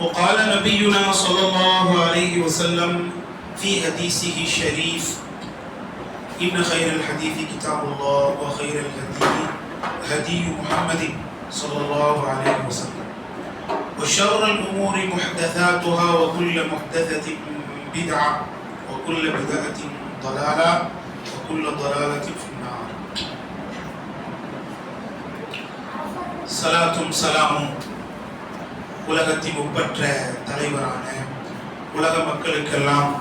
وقال نبينا صلى الله عليه وسلم في حديثه الشريف إن خير الحديث كتاب الله وخير الهدي هدي محمد صلى الله عليه وسلم وشر الأمور محدثاتها وكل محدثة بدعة وكل بدعة ضلالة وكل ضلالة في النار. சலாத்தும் சலாமும் உலகத்தின் ஒப்பற்ற தலைவரான உலக மக்களுக்கெல்லாம்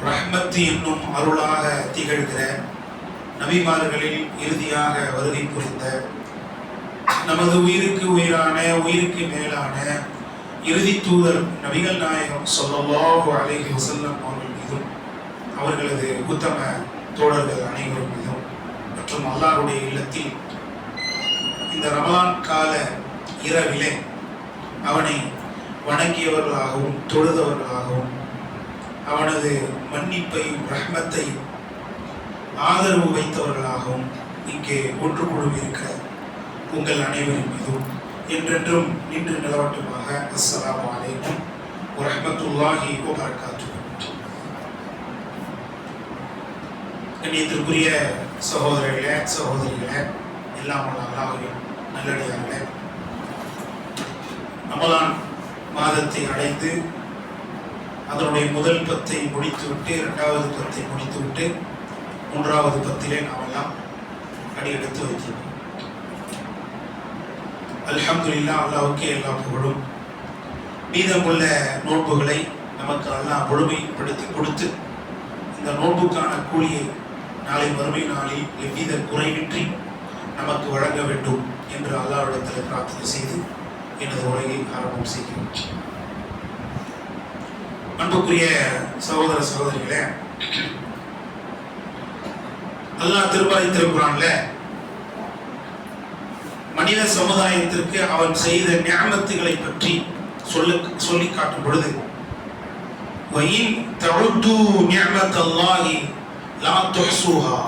ரஹ்மத் என்னும் அருளாக திகழ்கிற நபிமார்களில் இறுதியாக வருகை புரிந்த நமது உயிருக்கு உயிரான உயிருக்கு மேலான இறுதி தூதர் நபிகள் நாயகம் ஸல்லல்லாஹு அலைஹி வஸல்லம் அவர்கள் மீதும் அவர்களது உத்தம தோழர்கள் அனைவரும் மீதும் மற்றும் அல்லாஹ்வுடைய இல்லத்தில் இந்த ரமலான் கால இரவிலே அவனை வணங்கியவர்களாகவும் தொழுதவர்களாகவும் அவனது மன்னிப்பையும் ரஹ்மத்தையும் ஆதரவு வைத்தவர்களாகவும் இங்கே ஒன்று குழுவிருக்கிற உங்கள் அனைவரின் மீதும் என்றென்றும் நின்று நிலவட்டுமாக. அஸ்ஸலாமு அலைக்கும் வரஹ்மத்துல்லாஹி வபரகாத்துஹு. கண்ணியத்திற்குரிய சகோதரர்களே சகோதரிகளே, எல்லாம் அல்லாஹ்வின் நல்லடியார்களே, ரமலான் மாதத்தை அடைந்து அதனுடைய முதல் பத்தை முடித்துவிட்டு இரண்டாவது பத்தை முடித்துவிட்டு மூன்றாவது பத்திலே நாம் எல்லாம் அடியெடுத்து வைக்கிறோம். அல்ஹம்துலில்லாஹ், அல்லாஹ்வுக்கே எல்லா புகழும். மீதமுள்ள நோன்புகளை நமக்கு அல்லாஹ் முழுமைப்படுத்தி கொடுத்து இந்த நோன்புக்கான கூலியை நாளை மறுமை நாளில் எவ்வித குறைவின்றி நமக்கு வழங்க வேண்டும் என்று அல்லாஹ்விடத்தில் பிரார்த்தனை செய்து எனது உரையை ஆரம்பம் செய்கிறேன். அன்புக்குரிய சகோதர சகோதரிகளே, அல்லாஹ் திருமறை திருக்குர்ஆன்ல மனித சமுதாயத்திற்கு அவன் செய்த நிஅமத்துகளை பற்றி சொல்லி காட்டும் பொழுது வயின் தஉது நிஅமத்தல்லாஹி லா துஹ்ஸூஹா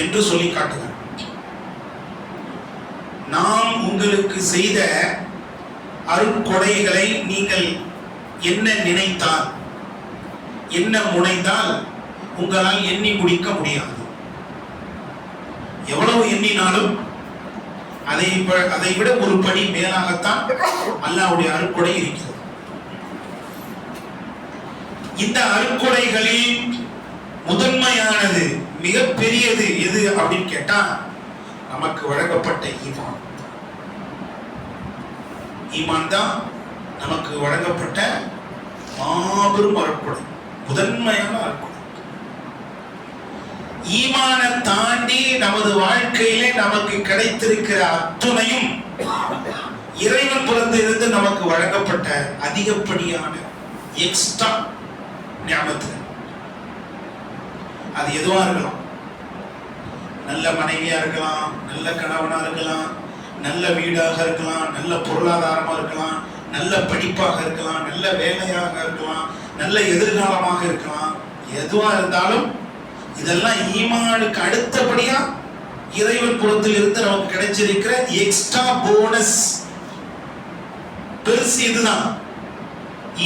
என்று சொல்லி காட்டுகிறார். நாம் உங்களுக்கு செய்த அருட்கொடைகளை நீங்கள் என்ன நினைத்தால் என்ன முனைந்தால் உங்களால் எண்ணி முடிக்க முடியாது. எவ்வளவு எண்ணினாலும் அதை விட ஒரு படி மேலாகத்தான் அல்லாஹ்வுடைய அருட்கொடை இருக்கிறது. இந்த அருட்கொடைகளில் முதன்மையானது மிகப்பெரியது எது அப்படின்னு கேட்டா நமக்கு வழங்கப்பட்ட ஈமான். ஈமான் தான் நமக்கு வழங்கப்பட்ட மாபெரும் அருட்கொடை, முதன்மையான அருட்கொடை. ஈமானை தாண்டி நமது வாழ்க்கையிலே நமக்கு கிடைத்திருக்கிற அத்துணையும் இறைவன் புறத்திலிருந்து நமக்கு வழங்கப்பட்ட அதிகப்படியான எக்ஸ்ட்ரா நியாமத்து. அது எதுவா இருக்கலாம், நல்ல மனைவியா இருக்கலாம், நல்ல கணவனா இருக்கலாம், நல்ல வீடாக இருக்கலாம், நல்ல பொருளாதாரமா இருக்கலாம், நல்ல படிப்பாக இருக்கலாம், நல்ல வேலையாக இருக்கலாம், நல்ல எதிர்காலமாக இருக்கலாம். எதுவா இருந்தாலும் இதெல்லாம் ஈமானுக்கு அடுத்தபடியா இறைவன் புறத்தில் இருந்து நமக்கு கிடைச்சிருக்கிற எக்ஸ்ட்ரா போனஸ். பெருசு இதுதான்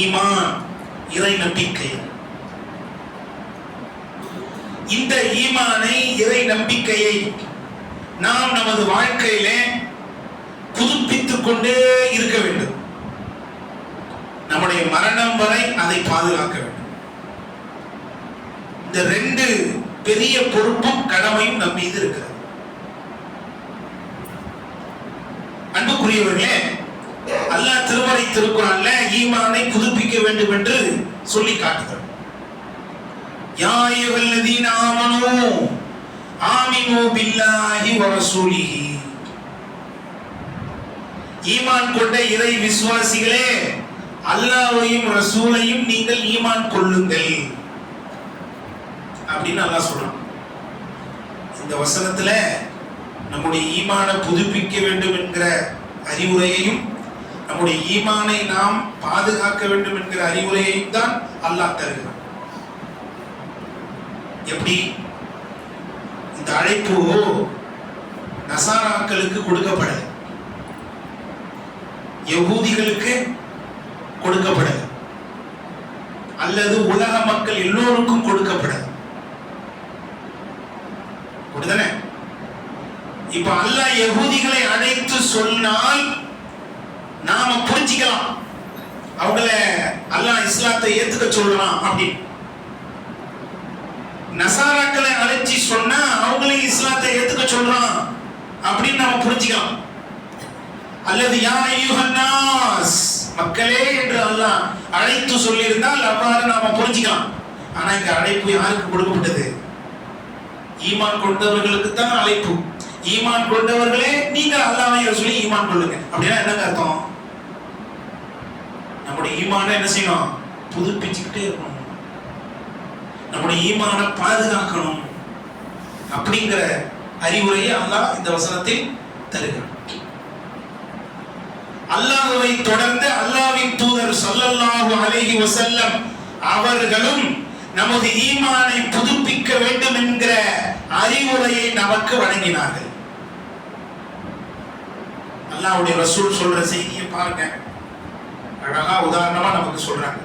ஈமான், இறை நம்பிக்கை. இந்த ஈமானை, இறை நம்பிக்கையை நாம் நமது வாழ்க்கையிலே புதுப்பித்துக் கொண்டே இருக்க வேண்டும். நம்முடைய மரணம் வரை அதை பாதுகாக்க வேண்டும். இந்த ரெண்டு பெரிய பொறுப்பும் கடமையும் நம் மீது இருக்கிறது. அன்புக்குரியவர்களே, அல்லாஹ் திருமறை திருக்குர்ஆன்ல ஈமானை புதுப்பிக்க வேண்டும் என்று சொல்லி காட்டுகிறார். யா அய்யுஹல்லதீன ஆமனூ ஆமினூ பில்லாஹி வ ரசூலிஹி. ஈமான் கொண்ட இறை விசுவாசிகளே, அல்லாஹ்வையும் ரசூலையும் நீங்கள் ஈமான் கொள்ளுங்கள் அப்படின்னு அல்லாஹ் சொல்றான். இந்த வசனத்துல நம்முடைய ஈமானை புதுப்பிக்க வேண்டும் என்கிற அறிவுரையையும் நம்முடைய ஈமானை நாம் பாதுகாக்க வேண்டும் என்கிற அறிவுரையையும் தான் அல்லாஹ் தருகிறான். எப்படி? இந்த அழைப்பு நசாராக்களுக்கு கொடுக்கப்படல. யகூதிகளுக்கு கொடுக்கப்படல, அல்லது உலக மக்கள் எல்லோருக்கும் கொடுக்கப்படல. அப்படிதானே? இப்ப அல்லாஹ் யகூதிகளை அழைத்து சொன்னால் நாம புரிஞ்சிக்கலாம், அவங்கள அல்லாஹ் இஸ்லாத்தை ஏத்துக்க சொல்றான் அப்படி. நசாராக்களை அழைச்சி சொன்னா அவங்களையும் இஸ்லாத்தை ஏத்துக்க சொல்றான் அப்படின்னு நாம புரிஞ்சிக்கலாம். அல்லது யா அய்யுஹன்னாஸ், மக்களே என்று அல்லாஹ் அழைத்து சொல்லியிருந்தால் அவ்வாறு நாம புரிஞ்சிக்கலாம். ஆனா இங்க அழைப்பு யாருக்கு கொடுக்கப்பட்டது? ஈமான் கொண்டவர்களுக்கு தான் அழைப்பு. ஈமான் கொண்டவர்களே நீங்க அல்லாஹ்வை ரசூலை ஈமான் கொள்ளுங்க. அப்படின்னா என்ன அர்த்தம்? நம்முடைய ஈமான என்ன செய்யணும்? புதுப்பிச்சுக்கிட்டே இருக்கணும். நம்முடைய ஈமான பாதுகாக்கணும் அப்படிங்கிற அறிவுரையை அல்லாஹ் இந்த வசனத்தில் தருகிறார். அல்லாஹ்வை தொடர்ந்து அல்லாஹ்வின் தூதர் ஸல்லல்லாஹு அலைஹி வஸல்லம் அவர்களும் நமது ஈமானை புதுப்பிக்க வேண்டும் என்கிற அறிவுரையை நமக்கு வழங்கினார்கள். அல்லாஹ்வுடைய ரசூல் சொல்ற செய்தியை பாருங்க, அழகா உதாரணமா நமக்கு சொல்றாங்க.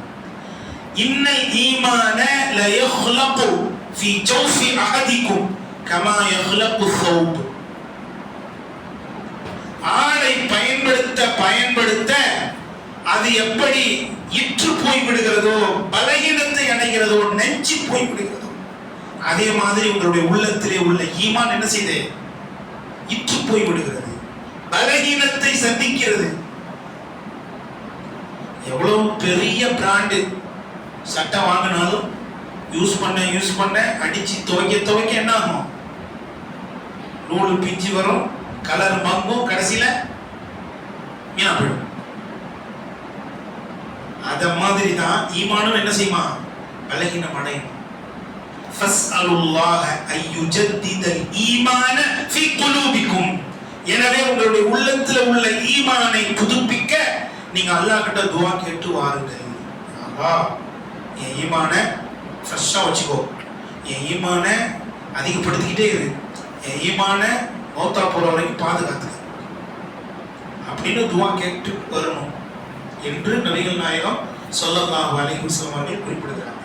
இன்னல் ஈமான ல யஹ்லகு ஃபீ ஜௌஃபி அஹதிக்கும் கமா யஹ்லகு ஸௌப். ஆடை பயன்படுத்த அது எப்படி இற்று போய் விடுகிறதோ, பலகீனத்தை அடைகிறதோ, நெஞ்சி போய் விடுகிறதோ, அதே மாதிரி உங்களுடைய உள்ளத்திலே உள்ள ஈமான் என்ன செய்து இற்று போய் விடுகிறது, பலகீனத்தை சந்திக்கிறது. எவ்வளவு பெரிய பிராண்டு சட்டை வாங்கினாலும் யூஸ் பண்ண அடிச்சு துவைக்க என்ன ஆகும்? நூல் பிஞ்சு வரும், கலர் மங்கும், கடைசியில வீணா போயிடும். அத மாதிரி தான் ஈமானும் என்ன செய்யுமா? பலகீனம் அடையும். ஃபஸ்அலுல்லாஹ அய்யுஜத்திதல் ஈமான ஃபீ குலூபிக்கும். எனவே உங்களுடைய உள்ளத்துல உள்ள ஈமானை புதுப்பிக்க நீங்க அல்லாஹ் கிட்ட துஆ கேட்டு வாருங்கள். அல்லாஹ் என் ஈமானை ஃப்ரெஷ்ஷா வச்சுக்கோ, என் ஈமானை அதிகப்படுத்திக்கிட்டே இரு, என் ஈமானை மௌத்தா போற வரைக்கும் பாதுகாத்து அப்படின்னு துஆ கேட்டு வரணும் என்று நபிகள் நாயகம் ஸல்லல்லாஹு அலைஹி வஸல்லம் அவர்கள் குறிப்பிடுகிறார்கள்.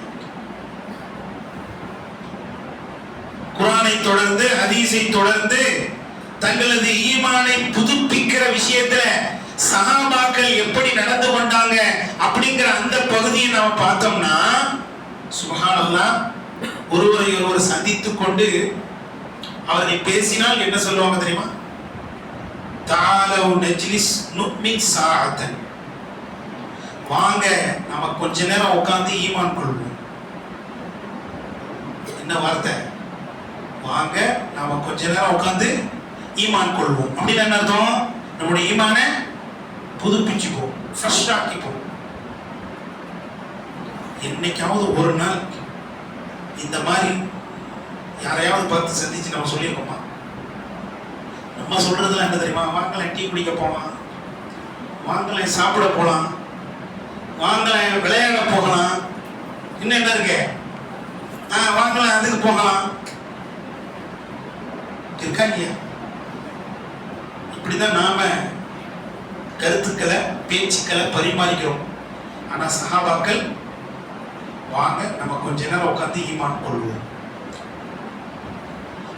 குர்ஆனை தொடர்ந்து ஹதீஸை தொடர்ந்து தங்களது ஈமானை புதுப்பிக்கிற விஷயத்துல சஹாபாக்கள் எப்படி நடந்து கொண்டாங்க அப்படிங்கிற அந்த பகுதியை நாம பார்த்தோம்னா, சுப்ஹானல்லாஹ், ஒருவர் சந்தித்துக் கொண்டு அவரை பேசினால் என்ன சொல்லுவாங்க தெரியுமா? தஆலவு நஜ்லிஸ் நுமின் சாஅத்தன். வாங்க நம்ம கொஞ்ச நேரம் உட்கார்ந்து ஈமான் கொள்வோம். என்ன வார்த்தை? வாங்க நாம கொஞ்ச நேரம் உட்கார்ந்து ஈமான் கொள்வோம். அப்படின்னு என்ன அர்த்தம்? நம்முடைய ஈமானை புதுப்பிச்சுப்போம், ஃப்ரெஷ் ஆக்கிப்போம். என்னைக்காவது ஒரு நாள் இந்த மாதிரி யாரையாவது பார்த்து சந்திச்சு நம்ம சொல்லியிருக்கோமா? நம்ம சொல்றதுலாம் என்ன தெரியுமா? வாங்கலாம் டீ குடிக்க போகலாம், வாங்கலாம் சாப்பிட போகலாம், வாங்கலாம் விளையாட போகலாம், இன்னும் என்ன இருக்கு, வாங்கலாம் அதுக்கு போகலாம், இருக்கா இல்லையா? இப்படிதான் நாம கருத்துக்களை பேச்சுக்களை பரிமாறிக்கிறோம். ஆனா சஹாபாக்கள் வாங்க நம்ம கொஞ்ச நேரம் உட்கார்ந்து ஈமான் கொள்வோம்.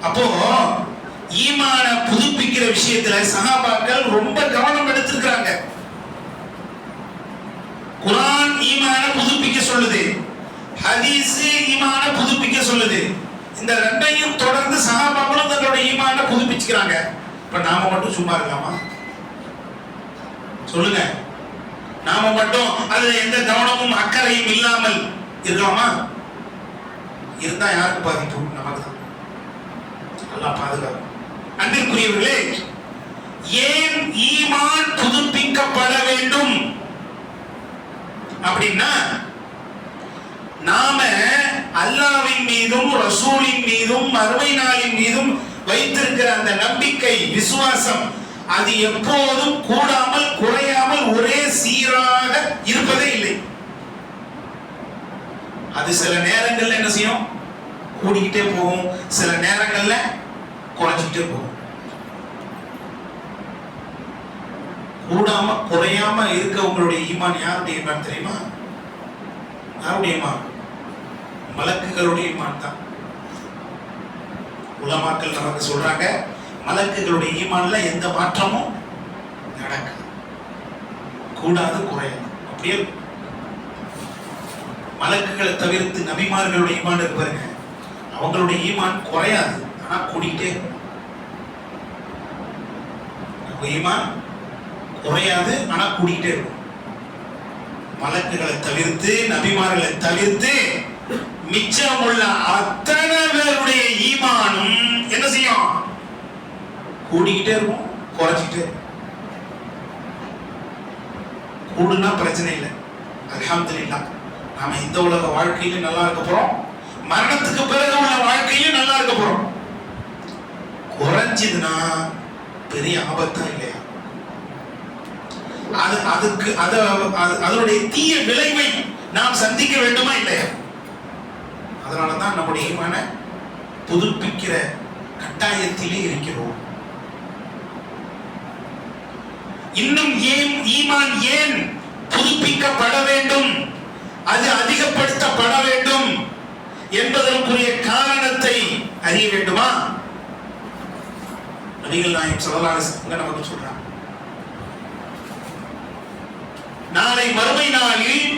அப்போ ஈமான புதுப்பிக்கிற விஷயத்துல சஹாபாக்கள் ரொம்ப கவனம் எடுத்திருக்கிறாங்க. குர்ஆன் ஈமான புதுப்பிக்க சொல்லுது, ஹதீஸ் ஈமான புதுப்பிக்க சொல்லுது. இந்த ரெண்டையும் தொடர்ந்து சஹாபாக்களும் தங்களுடைய ஈமான புதுப்பிச்சுக்கிறாங்க. இப்ப நாம மட்டும் சும்மா இருக்கலாமா? சொல்லுங்க. நாம மட்டும் அதுல எந்த கவனமும் அக்கறையும் இல்லாமல் இருக்கலாமா? இருந்தா யாருக்கு பாதிப்பு? நமக்கு தான். அல்லாஹ் பாதுகாக்கும். அன்பிற்குரியவர்களே, ஏன் ஈமான் புதுப்பிக்கப்பட வேண்டும் அப்படின்னா, நாம அல்லாஹ்வின் மீதும் ரசூலின் மீதும் மறுமை நாளின் மீதும் வைத்திருக்கிற அந்த நம்பிக்கை, விசுவாசம், அது எப்போதும் கூடாமல் குறையாமல் ஒரே சீராக இருப்பதே இல்லை. அது சில நேரங்கள்ல என்ன செய்யும்? கூடிக்கிட்டே போகும், சில நேரங்கள்ல குறைஞ்சிக்கிட்டே போகும். கூடாம குறையாம இருக்கவங்களுடைய ஈமான் யாருடைய ஈமான் தெரியுமா? யாருடைய ஈமான்? மலக்குகளுடைய ஈமான் தான். உலமாக்கள் நமக்கு சொல்றாங்க, மலக்குகளுடைய ஈமான்ல எந்த மாற்றமும் நடக்காது, கூடாது குறையாது, அப்படியே. மலக்குகளை தவிர்த்து நபிமார்களுடைய ஈமான் இருக்கு பாருங்க, அவங்களுடைய ஈமான் குறையாது, ஆனா கூடிட்டே இருக்கும். ஈமான் குறையாது, ஆனா கூடிட்டே இருக்கும். மலக்குகளை தவிர்த்து நபிமார்களை தவிர்த்து மிச்சமுள்ள அத்தனை பேருடைய ஈமானும் என்ன செய்யும்? கூடிக்கிட்டே இருக்கும், குறைச்சிக்கிட்டே இருக்கும். கூடுனா பிரச்சனை இல்லை, அல்ஹம்துலில்லாஹ். நாம இந்த உலக வாழ்க்கையிலும் நல்லா இருக்க போறோம், மரணத்துக்கு பிறகு உள்ள வாழ்க்கையிலும் நல்லா இருக்க போறோம். குறைஞ்சதுன்னா பெரிய ஆபத்தா இல்லையா? அதனுடைய தீய விளைவை நாம் சந்திக்க வேண்டுமா இல்லையா? அதனாலதான் நம்முடைய ஈமானை புதுப்பிக்கிற கட்டாயத்திலே இருக்கிறோம். இன்னும் ஏன் ஈமான் ஏன் புதுப்பிக்கப்பட வேண்டும், அது அதிகப்படுத்தப்பட வேண்டும் என்பதற்குரிய காரணத்தை அறிய வேண்டுமா? நபிகள் நாயகம் ஸல்லல்லாஹு அலைஹி வஸல்லம் நமக்கு சொல்றாங்க, நாளை மறுமை நாளில்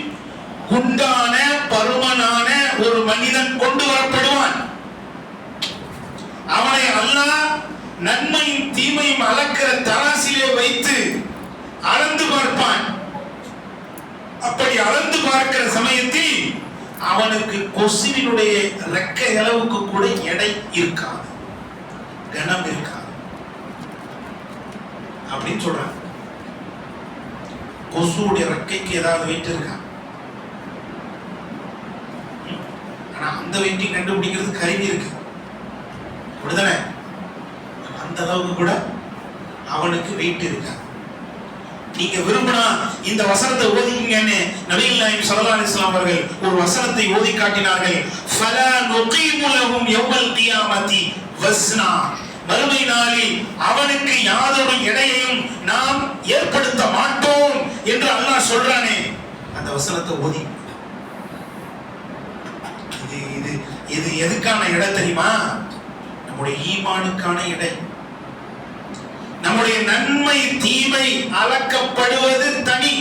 குண்டான பருமனான ஒரு மனிதன் கொண்டு வரப்படுவான். அவனை அல்லாஹ் நன்மையும் தீமையும் அளக்கிற தராசிலே வைத்து அளந்து பார்ப்பான். அப்படி அளந்து பார்க்கிற சமயத்தில் அவனுக்கு கொசுவினுடைய ரெக்கை அளவுக்கு கூட எடை இருக்காது, கனம் இருக்காது அப்படின்னு சொல்றாங்க. கொசுடைய ரெக்கைக்கு ஏதாவது வெயிட் இருக்கா? ஆனா அந்த வெயிட்டை கண்டுபிடிக்கிறது கருவி இருக்கு, அப்படிதானே? அந்த அளவுக்கு கூட அவனுக்கு வெயிட் இருக்கா. நீங்க விரும்பினா இந்த வசனத்தை ஓதிங்கன்னு நபிகள் நாயகம் ஸல்லல்லாஹு அலைஹி வஸல்லம் அவர்கள் ஒரு வசனத்தை ஓதி காட்டினார்கள். ஃபலா நுகீமு லஹும் யௌமல் கியாமத்தி வஸ்னா, மறுமை நாளில் அவனுக்கு யாதொரு எடையையும் நாம் ஏற்படுத்த மாட்டோம் என்று அல்லாஹ் சொல்றானே, அந்த வசனத்தை ஓதி. இது எதுக்கான எடை தெரியுமா? நம்முடைய ஈமானுக்கான எடை. நம்முடைய நன்மை தீமை அளக்கப்படுவது தனி,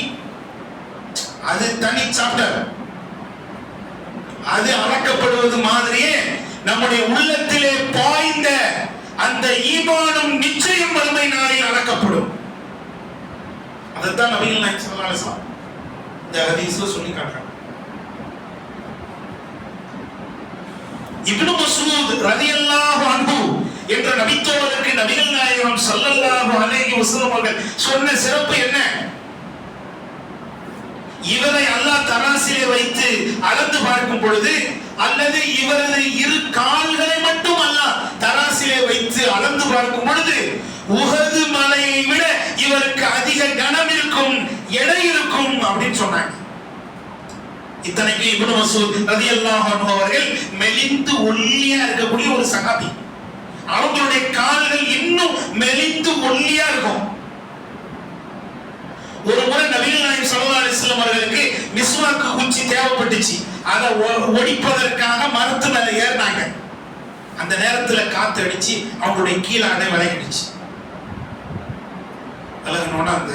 அது தனி சாப்டர். அது அளக்கப்படுவது மாதிரியே நம்முடைய உள்ளத்திலே பாய்ந்த அந்த ஈமானும் நிச்சயம் மறுமை நாளில் அளக்கப்படும். அதைத்தான் நபிகள் நாயகம் ஸல்லல்லாஹு அலைஹி வஸல்லம் இந்த ஹதீஸ்ல சொல்லி காட்டுறாங்க. இப்னு மஸ்ஊத் ரலியல்லாஹு அன்ஹு என்ற நபித்தோழருக்கு நபிகள் நாயகம் ஸல்லல்லாஹு அலைஹி வஸல்லம் அவர்கள் சொன்ன சிறப்பு என்ன? இவரை அல்லாஹ் தராசிலே வைத்து அளந்து பார்க்கும் பொழுது, அல்லது இவரது இரு கால்களை மட்டும் அல்லாஹ் தராசிலே வைத்து அளந்து பார்க்கும் பொழுது, உஹது மலையை விட இவருக்கு அதிக கனம் இருக்கும், எடை இருக்கும் அப்படின்னு சொன்னாங்க. இத்தனைக்கு இப்னு மஸ்ஊத் ரலியல்லாஹு அன்ஹு அவர்கள் மெலிந்து ஒல்லியா இருக்கக்கூடிய ஒரு சஹாபி. அவங்களுடைய கால்கள் இன்னும் மெலிந்து ஒல்லியா இருக்கும். ஒரு முறை நபிகள் நாயகம் ஸல்லல்லாஹு அலைஹி வஸல்லம் அவர்களுக்கு மிஸ்வாக்கு குச்சி தேவைப்பட்டுச்சு. அதை ஒடிப்பதற்காக மரத்து மேல ஏறினாங்க. அந்த நேரத்துல காத்து அடிச்சு அவங்களுடைய கீழாடை விலகிடுச்சு. விலகினோட அந்த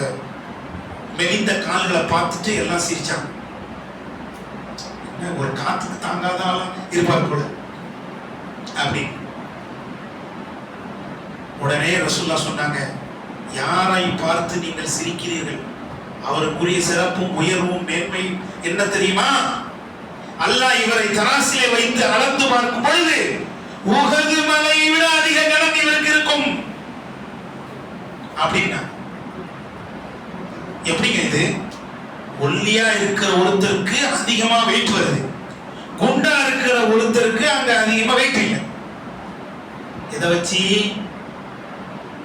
மெலிந்த கால்களை பார்த்துட்டு எல்லாம் சிரிச்சாங்க. ஒரு காத்துக்கு தாங்காதான் இருப்பார் போல அப்படி. உடனே ரசூலுல்லாஹ் சொன்னாங்க, யாரை பார்த்து நீங்கள் சிரிக்கிறீர்கள்? அவருக்குரிய சிறப்பும் உயர்வும் மேன்மையும் என்ன தெரியுமா? அல்லாஹ் இவரை தராசிலே வைத்து அளந்து பார்க்கும் பொழுது உஹது மலையை விட அதிக கனம் இவருக்கு இருக்கும் அப்படின்னா. எப்படிங்க இது? ஒல்லியா இருக்கிற ஒருத்தருக்கு அதிகமா வெயிட் வருது, குண்டா இருக்கிற ஒருத்தருக்கு அங்க அதிகமா வெயிட் இல்லை. இதை வச்சு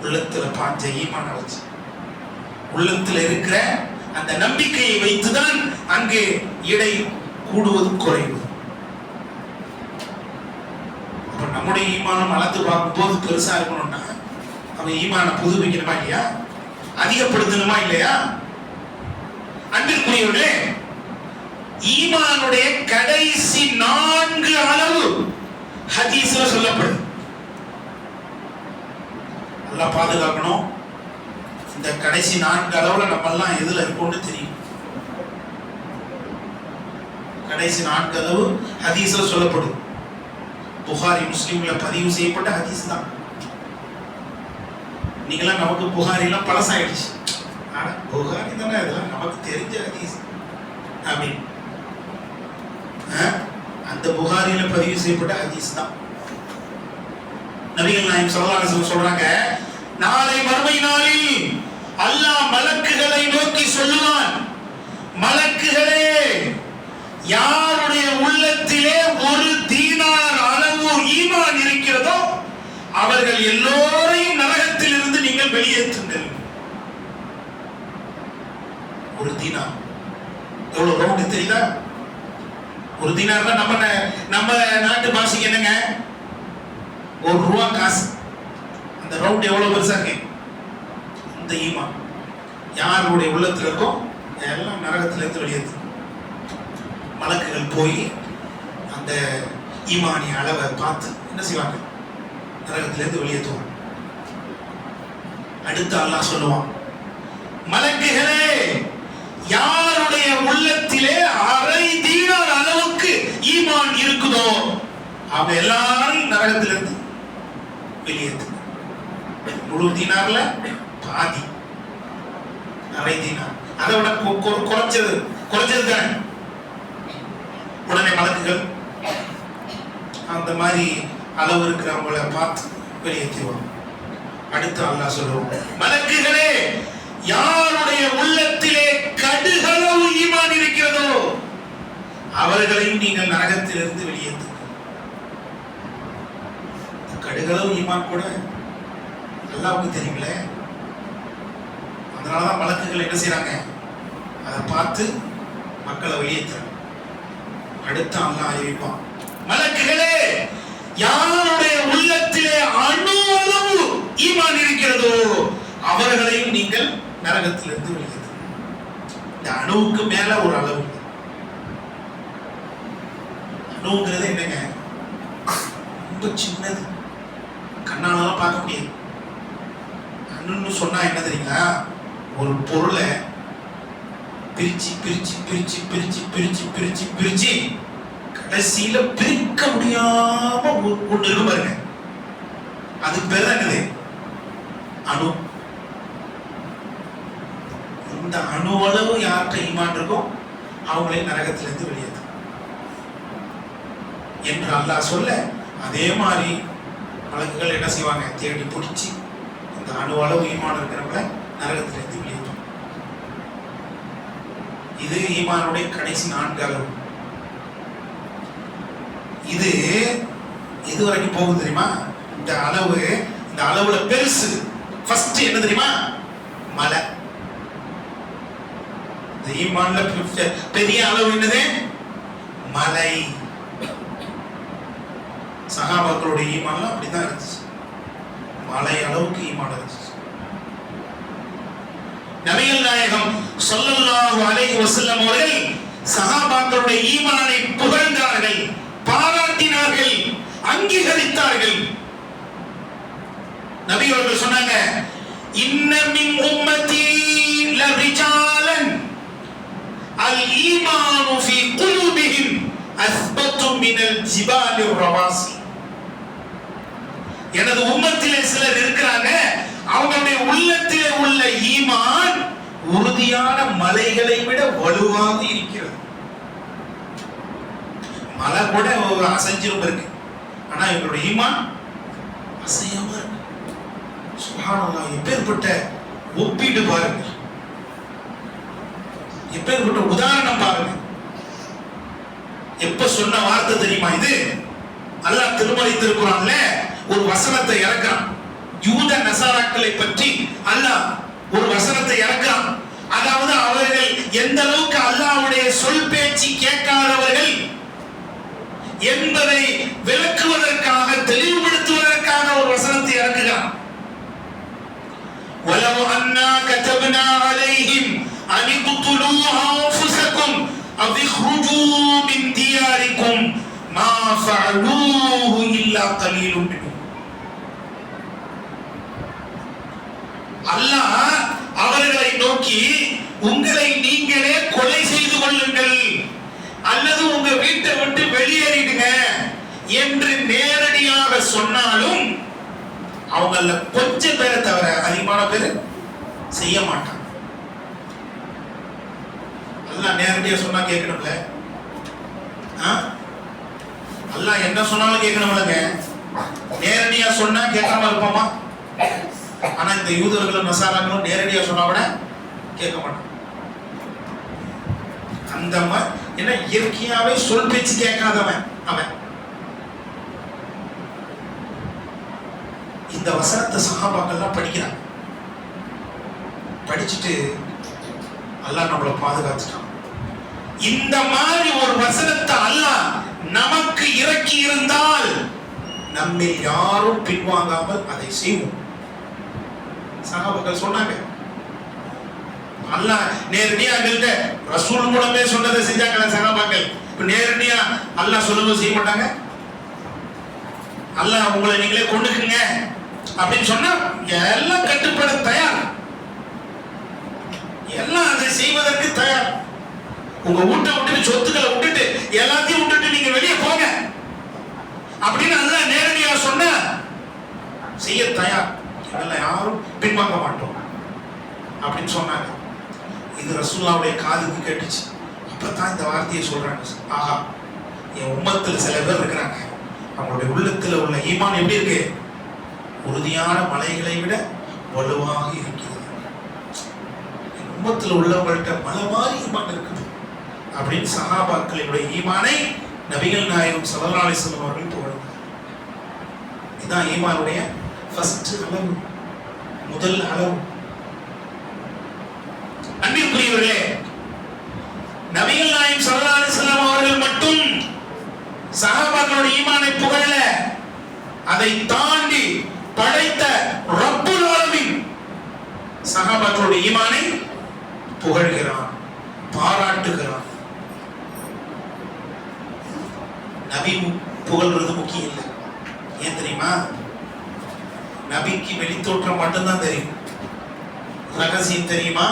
உள்ளத்துல பாஞ்ச ஈமான வச்சு, உள்ளத்துல இருக்கிற அந்த நம்பிக்கையை வைத்துதான் அங்கே இடை கூடுவது குறைவது. அப்ப நம்முடைய ஈமானம் அளந்து பார்க்கும் போது பெருசா இருக்கணும்னா அவன் ஈமான புதுப்பிக்கணுமா இல்லையா? அதிகப்படுத்தணுமா இல்லையா? அன்பிற்குரியவர்களே, ஈமானுடைய கடைசி 4 அளவு ஹதீஸ்ல சொல்லப்படுது. அல்லாஹ் பாதுகாக்கணும். இந்த கடைசி 4 அளவுல நம்ம எல்லாம் எதுல இருக்கோம்னு தெரியும். கடைசி 4 அளவு ஹதீஸ்ல சொல்லப்படுது. புகாரி முஸ்லிம்ல பதிவு செய்யப்பட்ட ஹதீஸ் தான். நீங்களாம் நமக்கு புகாரி எல்லாம் பழசாயிடுச்சு. ஆனா புகாரி தானே அதெல்லாம் நமக்கு தெரிஞ்ச ஹதீஸ் அப்படி. அந்த புகாரியில பதிவு செய்யப்பட்ட ஹதீஸ் தான். நபிகள் நாயகம் ஸல்லல்லாஹு அலைஹி வஸல்லம் சொல்றாங்க, நாளை மறுமை நாளில் அல்லாஹ் மலக்குகளை நோக்கி சொல்லுவான், மலக்குகளே, யாருடைய உள்ளத்திலே 1 தீனார் அளவு ஈமான் இருக்கிறதோ அவர்கள் எல்லோரையும் நரகத்தில் இருந்து நீங்கள் வெளியேற்றுங்கள். 1 தீனார் எவ்வளவு ரவுண்ட் தெரியுதா? 1 தீனார்னா நம்ம நாட்டு பாஷைக்கு என்னங்க? 1 ரூபா காசு. அந்த ரவுண்ட் எவ்வளவு பெருசா இருக்கு? இந்த ஈமான் யாருடைய உள்ளத்துல இருக்கோ எல்லாம் நரகத்துல இருந்து வெளியேற்று. மலக்குகள் போய் அந்த ஈமானிய அளவை பார்த்து என்ன செய்வாங்க? நரகத்துல இருந்து வெளியேற்றுவாங்க. அடுத்து அல்லாஹ் சொல்லுவான், மலக்குகளே, யாருடைய உள்ளத்திலே 1/2 தீனார் அளவுக்கு ஈமான் இருக்குதோ அவங்க எல்லாரும் நரகத்திலிருந்து வெளியேற்று. முழு தீனார்ல பாதி, 1/2 தீனார், அதை விட குறைச்சது தானே. உடனே மலக்குகள் அந்த மாதிரி அளவு இருக்கிறவங்களை பார்த்து வெளியேற்றுவாங்க. அடுத்து அல்லாஹ் சொல்லுவோம், மலக்குகளே, யாருடைய உள்ளத்திலே கடுகளவு ஈமான் இருக்கிறதோ அவர்களையும் நீங்கள் நரகத்திலிருந்து வெளியேற்று. கடுகளவு ஈமான் கூட அல்லாஹ்வுக்கு தெரியுமில்ல. அதனாலதான் மலக்குகள் என்ன செய்யறாங்க? அதை பார்த்து மக்களை வெளியேற்ற. அடுத்து அல்லாஹ் அறிவிப்பான், மலக்குகளே, யாருடைய உள்ளத்திலே அணு அளவு ஈமான் இருக்கிறதோ அவர்களையும் நீங்கள் நரகத்திலிருந்து வெளியேற்று. இந்த அணுவுக்கு மேல ஒரு அளவு. அணுங்கிறது என்னங்க? ரொம்ப சின்னது, கண்ணாலதான் பார்க்க முடியாது. அணுன்னு சொன்னா என்ன தெரியுங்களா? ஒரு பொருளை பிரிச்சு பிரிச்சு பிரிச்சு பிரிச்சு பிரிச்சு பிரிச்சு பிரிச்சு கடைசியில பிரிக்க முடியாம ஒண்ணு இருக்கு பாருங்க, அதுக்கு பேர் தான் என்னது? அணு. இந்த அணு அளவு யார்கிட்ட ஈமான் இருக்கோ அவங்களே நரகத்திலிருந்து வெளியேற்று என்று அல்லாஹ் சொல்ல, அதே மாதிரி மலக்குகள் என்ன செய்வாங்க? தேடி பிடிச்சி இந்த அணு அளவு ஈமான் இருக்கிறவங்கள நரகத்திலிருந்து வெளியேற்றும். இது ஈமானுடைய கடைசி 4 அளவு. இது வரைக்கும் போகும் தெரியுமா? இந்த அளவுல பெருசு ஃபர்ஸ்ட் என்ன தெரியுமா? மலை. இந்த ஈமான்ல பெரிய அளவு என்னது? மலை. சஹாபாக்களுடைய ஈமான்லாம் அப்படிதான் இருந்துச்சு, மலை அளவுக்கு ஈமான் இருந்துச்சு. நபிகள் நாயகம் ஸல்லல்லாஹு அலைஹி வஸல்லம் அவர்கள் சஹாபாக்களுடைய ஈமானை புகழ்ந்தார்கள், பாராட்டினார்கள், அங்கீகரித்தார்கள். நபி அவர்கள் சொன்னாங்க, இன்ன மின் உம்மதி லரிஜாலன் அல் ஈமானு ஃபீ குலூபிஹிம் அஸ்பத்து மினல் ஜிபாலி ரவாசி. எனது உம்மத்திலே சிலர் இருக்கிறாங்க, அவங்களுடைய உள்ளத்திலே உள்ள ஈமான் உறுதியான மலைகளை விட வலுவாக இருக்கிறது. மலை கூட அசைஞ்சிரும் இருக்கு, ஆனா இவங்களுடைய ஈமான் அசையாம இருக்கு. சுப்ஹானல்லாஹ், எப்பேற்பட்ட ஒப்பீடு பாருங்க, எப்பேற்பட்ட உதாரணம் பாருங்க. எப்ப சொன்ன வார்த்தை தெரியுமா இது? அல்லாஹ் திருமறை திருக்குறான்ல ஒரு வசனத்தை இறக்குறான். யூத நசாராக்களை பற்றி அல்லாஹ் ஒரு வசனத்தை இறக்குறான். அதாவது அவர்கள் எந்த அளவுக்கு அல்லாஹ்வுடைய சொல் பேச்சு கேட்காதவர்கள் என்பதை விளக்குவதற்காக, தெளிவுபடுத்துவதற்காக ஒரு வசனத்தை இறக்குகிறான். வலவ் அன்னா கதப்னா அலைஹிம் அன் இக்துலூ அன்ஃபுஸக்கும் அவ் இக்ருஜூ மின் தியாரிக்கும் மா ஃபஅலூஹு இல்லா கலீலும் மின்ஹும். அல்லாஹ் அவர்களை நோக்கி உங்களை நீங்களே கொலை செய்து கொள்ளுங்கள் அல்லது உங்க வீட்டை விட்டு வெளியேறிடுங்க என்று நேரடியாக சொன்னாலும் அவங்கள கொஞ்சம் பேரை தவிர அதிகமான பேர் செய்ய மாட்டாங்க. அல்லாஹ் நேரடியா சொன்னா கேட்கணும்ல, அல்லாஹ் என்ன சொன்னாலும் கேட்கணும்லங்க. நேரடியா சொன்னா கேட்காம இருப்போமா? ஆனா இந்த யூதர்களும் நசாராக்களும் நேரடியா சொன்னா கூட கேட்க மாட்டாங்க. அந்த மாதிரி என்ன இயற்கையாவே சொல் பேச்சு கேட்காதவன் அவன். இந்த வசனத்தை சஹாபாக்கள்லாம் படிக்கிறான். படிச்சுட்டு அல்லாஹ் நம்மளை பாதுகாத்துட்டான். இந்த மாதிரி ஒரு வசனத்தை அல்லாஹ் நமக்கு இறக்கி இருந்தால் நம்மை யாரும் பின்வாங்காமல் அதை செய்வோம். சஹாபாக்கள் சொன்னாங்க. அல்லாஹ் நேரடியா எங்கள்கிட்ட ரசூல் மூலமே சொன்னதை செஞ்சாங்க சஹாபாக்கள். நேரடியா அல்லாஹ் சொல்லும்போது செய்ய மாட்டாங்க. அல்லாஹ் உங்களை நீங்களே கொண்டுக்குங்க அப்படின்னு சொன்னா எல்லாம் கட்டுப்பட தயார், எல்லாம் அதை செய்வதற்கு தயார். உங்க வீட்டை விட்டுட்டு சொத்துக்களை விட்டுட்டு எல்லாத்தையும் விட்டுட்டு நீங்க வெளியே போங்க அப்படின்னு அல்லாஹ் நேரடியா சொன்ன செய்ய தயார். இதெல்லாம் யாரும் பின்வாங்க மாட்டோம் அப்படின்னு சொன்னாங்க. இது ரசூலுல்லாஹ்வுடைய காதுக்கு கேட்டுச்சு. அப்பதான் இந்த வார்த்தையை சொல்றாங்க. ஆஹா, என் உம்மத்துல சில பேர் இருக்கிறாங்க, அவங்களுடைய உள்ளத்துல உள்ள ஈமான் எப்படி இருக்கு? உறுதியான மலைகளை விட வலுவாக இருக்கிறது. என் உம்மத்துல உள்ளவங்கள்ட்ட மலை மாதிரி ஈமான் இருக்குது அப்படின்னு சஹாபாக்களுடைய ஈமானை நபிகள் நாயகம் ஸல்லல்லாஹு அலைஹி வஸல்லம் அவர்கள் புகழ்ந்தார். இதுதான் ஈமானுடைய ஃபர்ஸ்ட் அளவு, முதல் அளவு. அன்பிற்குரியவர்களே, நபிகள் நாயகம் ஸல்லல்லாஹு அலைஹி வஸல்லம் அவர்கள் மட்டும் சஹாபாக்களுடைய ஈமானை புகழல, அதை தாண்டி படைத்த ரப்புல் ஆலமீன் சஹாபாக்களுடைய ஈமானை புகழ்கிறான், பாராட்டுகிறான். நபி புகழ்றது முக்கியம் இல்லை. ஏன் தெரியுமா? நபிக்கு வெளித்தோற்றம் மட்டும்தான் தெரியும், ரகசியம் தெரியுமா?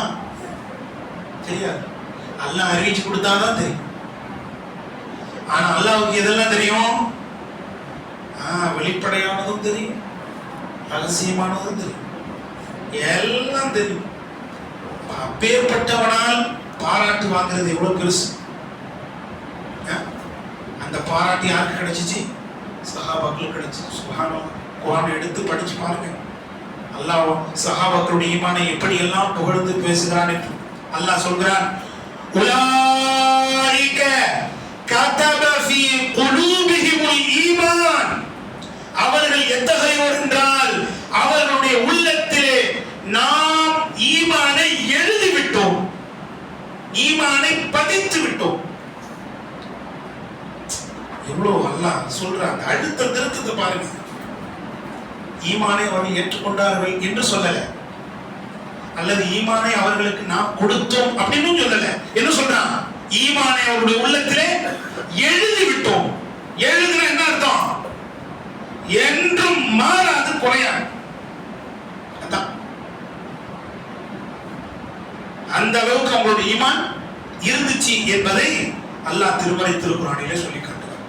தெரியாது. அல்லாஹ் அறிவிச்சு கொடுத்தாதான் தெரியும். ஆனா அல்லாஹ்வுக்கு எதெல்லாம் தெரியும்? வெளிப்படையானதும் தெரியும், ரகசியமானதும் தெரியும், எல்லாம் தெரியும். அப்பேற்பட்டவனால் பாராட்டு வாங்குறது எவ்வளவு பெருசு. அந்த பாராட்டு யாருக்கு கிடைச்சிச்சு? சஹாபாக்களுக்கு கிடைச்சிச்சு. சுப்ஹானல்லாஹ். குர்ஆனை எடுத்து படிச்சு பாருங்க. அல்லாஹ் சஹாபாக்களுடைய ஈமானை எப்படி எல்லாம் புகழ்ந்து பேசுகிறான். அல்லாஹ் சொல்கிறான், உலாயிக கதப ஃபீ குலூபிஹிமுல் ஈமான். அவர்கள் எத்தகையோர் என்றால் அவர்களுடைய உள்ளத்திலே நாம் ஈமானை எழுதி விட்டோம், ஈமானை பதித்து விட்டோம். எவ்வளவு அல்லாஹ் சொல்றாங்க. அடுத்த திருத்தத்தை பாருங்க. ஈமானை அவர்கள் ஏற்றுக்கொண்டார்கள் என்று சொல்லல, அல்லது ஈமானை அவர்களுக்கு நாம் கொடுத்தோம் அப்படின்னு சொல்லல. என்ன சொல்றான்? ஈமானை அவருடைய உள்ளத்திலே எழுதி விட்டோம். எழுதுனா என்ன அர்த்தம்? என்றும் மாறாது, குறையாது. அந்த அளவுக்கு அவங்களுடைய ஈமான் இருந்துச்சு என்பதை அல்லாஹ் திருமறை திருக்குர்ஆனிலே சொல்லி காட்டுகிறார்.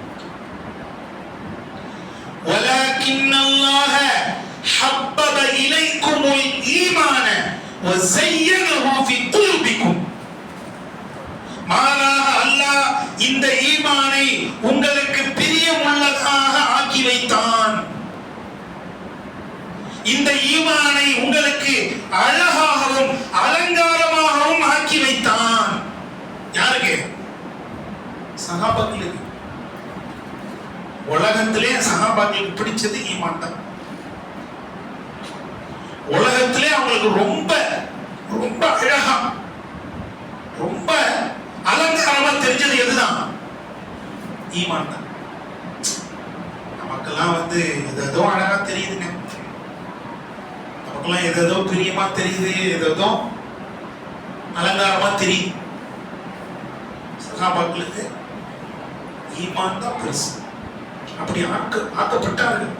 வலக்கின் அல்லாஹ் ஹப்பப இலைக்குமுல் ஈமான வஸய்யனஹு ஃபீ குலூபிக்கும். மாறாக அல்லாஹ் இந்த ஈமானை உங்களுக்கு பிரியமுள்ளதாக ஆக்கி வைத்தான். இந்த ஈமானை உங்களுக்கு அழகாகவும் அலங்காரமாகவும் ஆக்கி வைத்தான். யாருக்கு? சஹாபாக்களுக்கு. உலகத்திலே சஹாபாக்களுக்கு பிடிச்சது ஈமான் தான். உலகத்திலே அவங்களுக்கு ரொம்ப ரொம்ப அழகா ரொம்ப அலங்காரமா தெரிஞ்சது எதுதான்? ஈமான் தான். நமக்கெல்லாம் ஏதோ அழகா தெரியுதுங்க. நமக்கெல்லாம் ஏதோ பிரியமா தெரியுது, ஏதோ அலங்காரமா தெரியுது. சஹாபாக்களுக்கு ஈமான் தான் பெருசு. அப்படி ஆக்கப்பட்டார்கள்,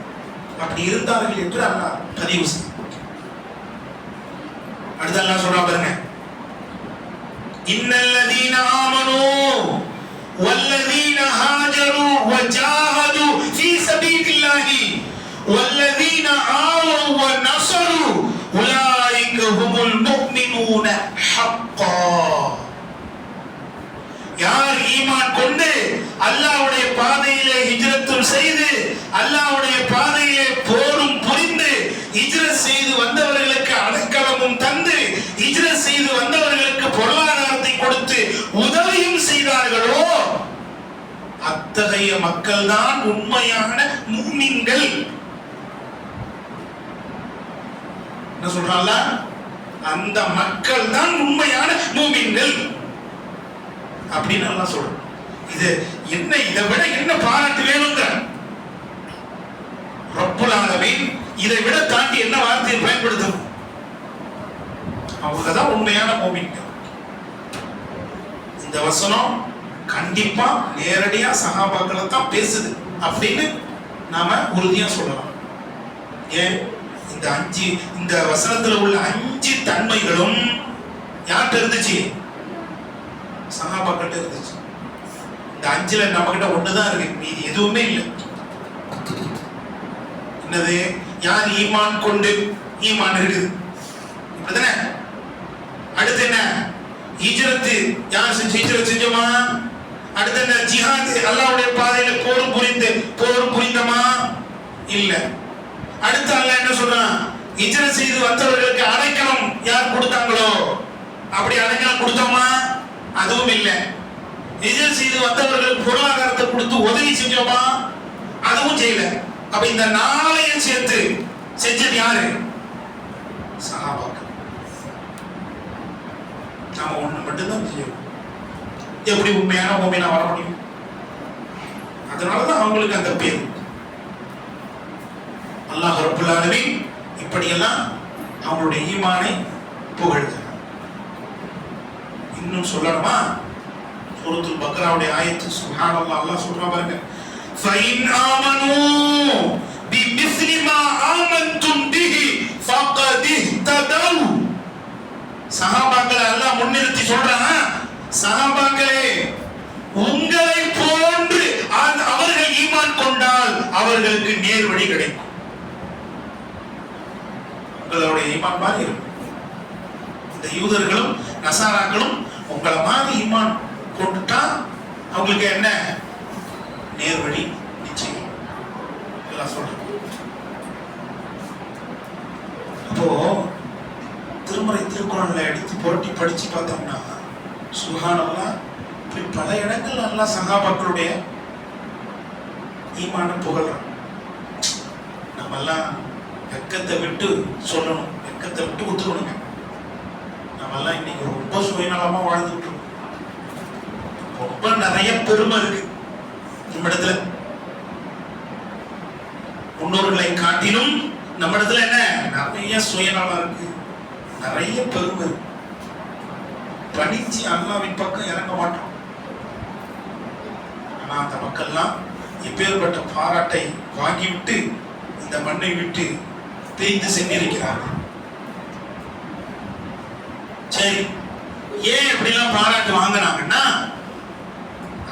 அப்படி இருந்தார்கள் என்று அல்லாஹ் பதிவு செய்யும். அடுத்து அல்லாஹ் சொல்றா பாருங்க, இன்னல்லதீன ஆமனூ வல்லதீன ஹாஜரு வஜாஹது ஃபீ ஸபீலில்லாஹி வல்லதீன ஆவவ் வநஸரு உலாயிக ஹுமுல் முஃமினூன ஹக்கா. யார் ஈமான் கொண்டு அல்லாஹ்வுடைய பாதையிலே ஹிஜ்ரத்தும் செய்து அல்லாஹ்வுடைய பாதையிலே போரும் புரிந்து ஹிஜ்ரத் செய்து வந்தவர்களுக்கு அடைக்கலமும் தந்து ஹிஜ்ரத் செய்து வந்தவர்களுக்கு பொருளாதாரத்தை கொடுத்து உதவியும் செய்தார்களோ அத்தகைய மக்கள் தான் உண்மையான முஃமின்கள். என்ன சொல்றாங்க? அந்த மக்கள் தான் உண்மையான முஃமின்கள் அப்படின்னு அல்லாஹ் சொல்றான். இது என்ன, இதை விட என்ன பாராட்டு வேணுங்க? ரப்புல் ஆலமீன் இதை விட தாண்டி என்ன வார்த்தையை பயன்படுத்தும்? அவங்க தான் உண்மையான முஃமின்கள். இந்த வசனம் கண்டிப்பா நேரடியா சஹாபாக்களை தான் பேசுது அப்படின்னு நாம உறுதியா சொல்லலாம். ஏன் இந்த வசனத்துல உள்ள 5 தன்மைகளும் யார்கிட்ட இருந்துச்சு? சஹாபாக்கிட்ட இருந்துச்சு. இந்த 5ல நம்ம கிட்ட ஒண்ணுதான் இருக்கு, மீதி எதுவுமே இல்லை. என்னது? யார் ஈமான் கொண்டு, ஈமான் இருக்குது இப்படிதானே. அடுத்து என்ன? ஹிஜ்ரத் யார் ஹிஜ்ரத் செஞ்சோமா? அடுத்து என்ன? ஜிஹாத், அல்லாஹ்வுடைய பாதையில போர் புரிந்தமா? இல்ல. அடுத்து அல்லாஹ் என்ன சொல்றான்? ஹிஜ்ரத் செய்து வந்தவர்களுக்கு அடைக்கலம் யார் கொடுத்தாங்களோ அப்படி அடைக்கலம் கொடுத்தோமா? அதுவும் இல்லை. ஹிஜ்ரத் செய்து வந்தவர்களுக்கு பொருளாதாரத்தை கொடுத்து உதவி செஞ்சோமா? அதுவும் செய்யல. அப்ப இந்த 4ஐயும் சேர்த்து செஞ்சது யாரு? சஹாபாக்கள். நாம ஒண்ணு மட்டும்தான் செய்யணும். எப்படி உண்மையான முஃமினா வர முடியும்? அதனாலதான் அவங்களுக்கு அந்த பேர். அல்லாஹ் ரப்புல் ஆலமீன் இப்படியெல்லாம் அவங்களுடைய ஈமானை புகழ்கிறார். இன்னும் சொல்லணுமா? சூரத்துல் பக்ராவுடைய ஆயத்து சுப்ஹானல்லாஹ், அல்லாஹ் சொல்றான் பாருங்க, ஃபைன் ஆமனூ பிமிஸ்லி மா ஆமன்தும் பிஹி ஃபகத் இஹ்ததவ். சஹாபாக்களை அல்லாஹ் முன்னிறுத்தி சொல்றான், சஹாபாக்களே உங்களை போன்று அவர்கள் ஈமான் கொண்டால் அவர்களுக்கு நேர் வழி கிடைக்கும். உங்களுடைய ஈமான் மாதிரி இருக்கும். இந்த யூதர்களும் நசாராக்களும் உங்களை மாதிரி ஈமான் கொண்டுட்டா அவங்களுக்கு என்ன? நேர் வழி நிச்சயம். எல்லாம் சொல்றேன். அப்போ திருமறை திருக்குறள்ல எடுத்து புரட்டி படிச்சு பார்த்தோம்னா சுப்ஹானல்லாஹ், இப்படி பல இடங்கள் அல்லாஹ் சஹாபாக்களுடைய ஈமான புகழ்றான். நம்ம எல்லாம் வெக்கத்தை விட்டு சொல்லணும், வெக்கத்தை விட்டு ஒத்துக்கணுங்க. நம்ம எல்லாம் இன்னைக்கு ரொம்ப சுயநலமா வாழ்ந்துட்டு இருக்கோம். ரொம்ப நிறைய பெருமை இருக்கு நம்ம இடத்துல. முன்னோர்களை காட்டிலும் நம்ம இடத்துல என்ன நிறைய சுயநலம் இருக்கு, நிறைய பெருமை இருக்கு. பணிச்சு அல்லாஹ்வின் பக்கம் இறங்க மாட்டோம். ஆனா அந்த மக்கள்லாம் எப்பேற்பட்ட பாராட்டை வாங்கிவிட்டு இந்த மண்ணை விட்டு பிரிந்து சென்றிருக்கிறார்கள். சரி, ஏன் இப்படிலாம் பாராட்டு வாங்கினாங்கன்னா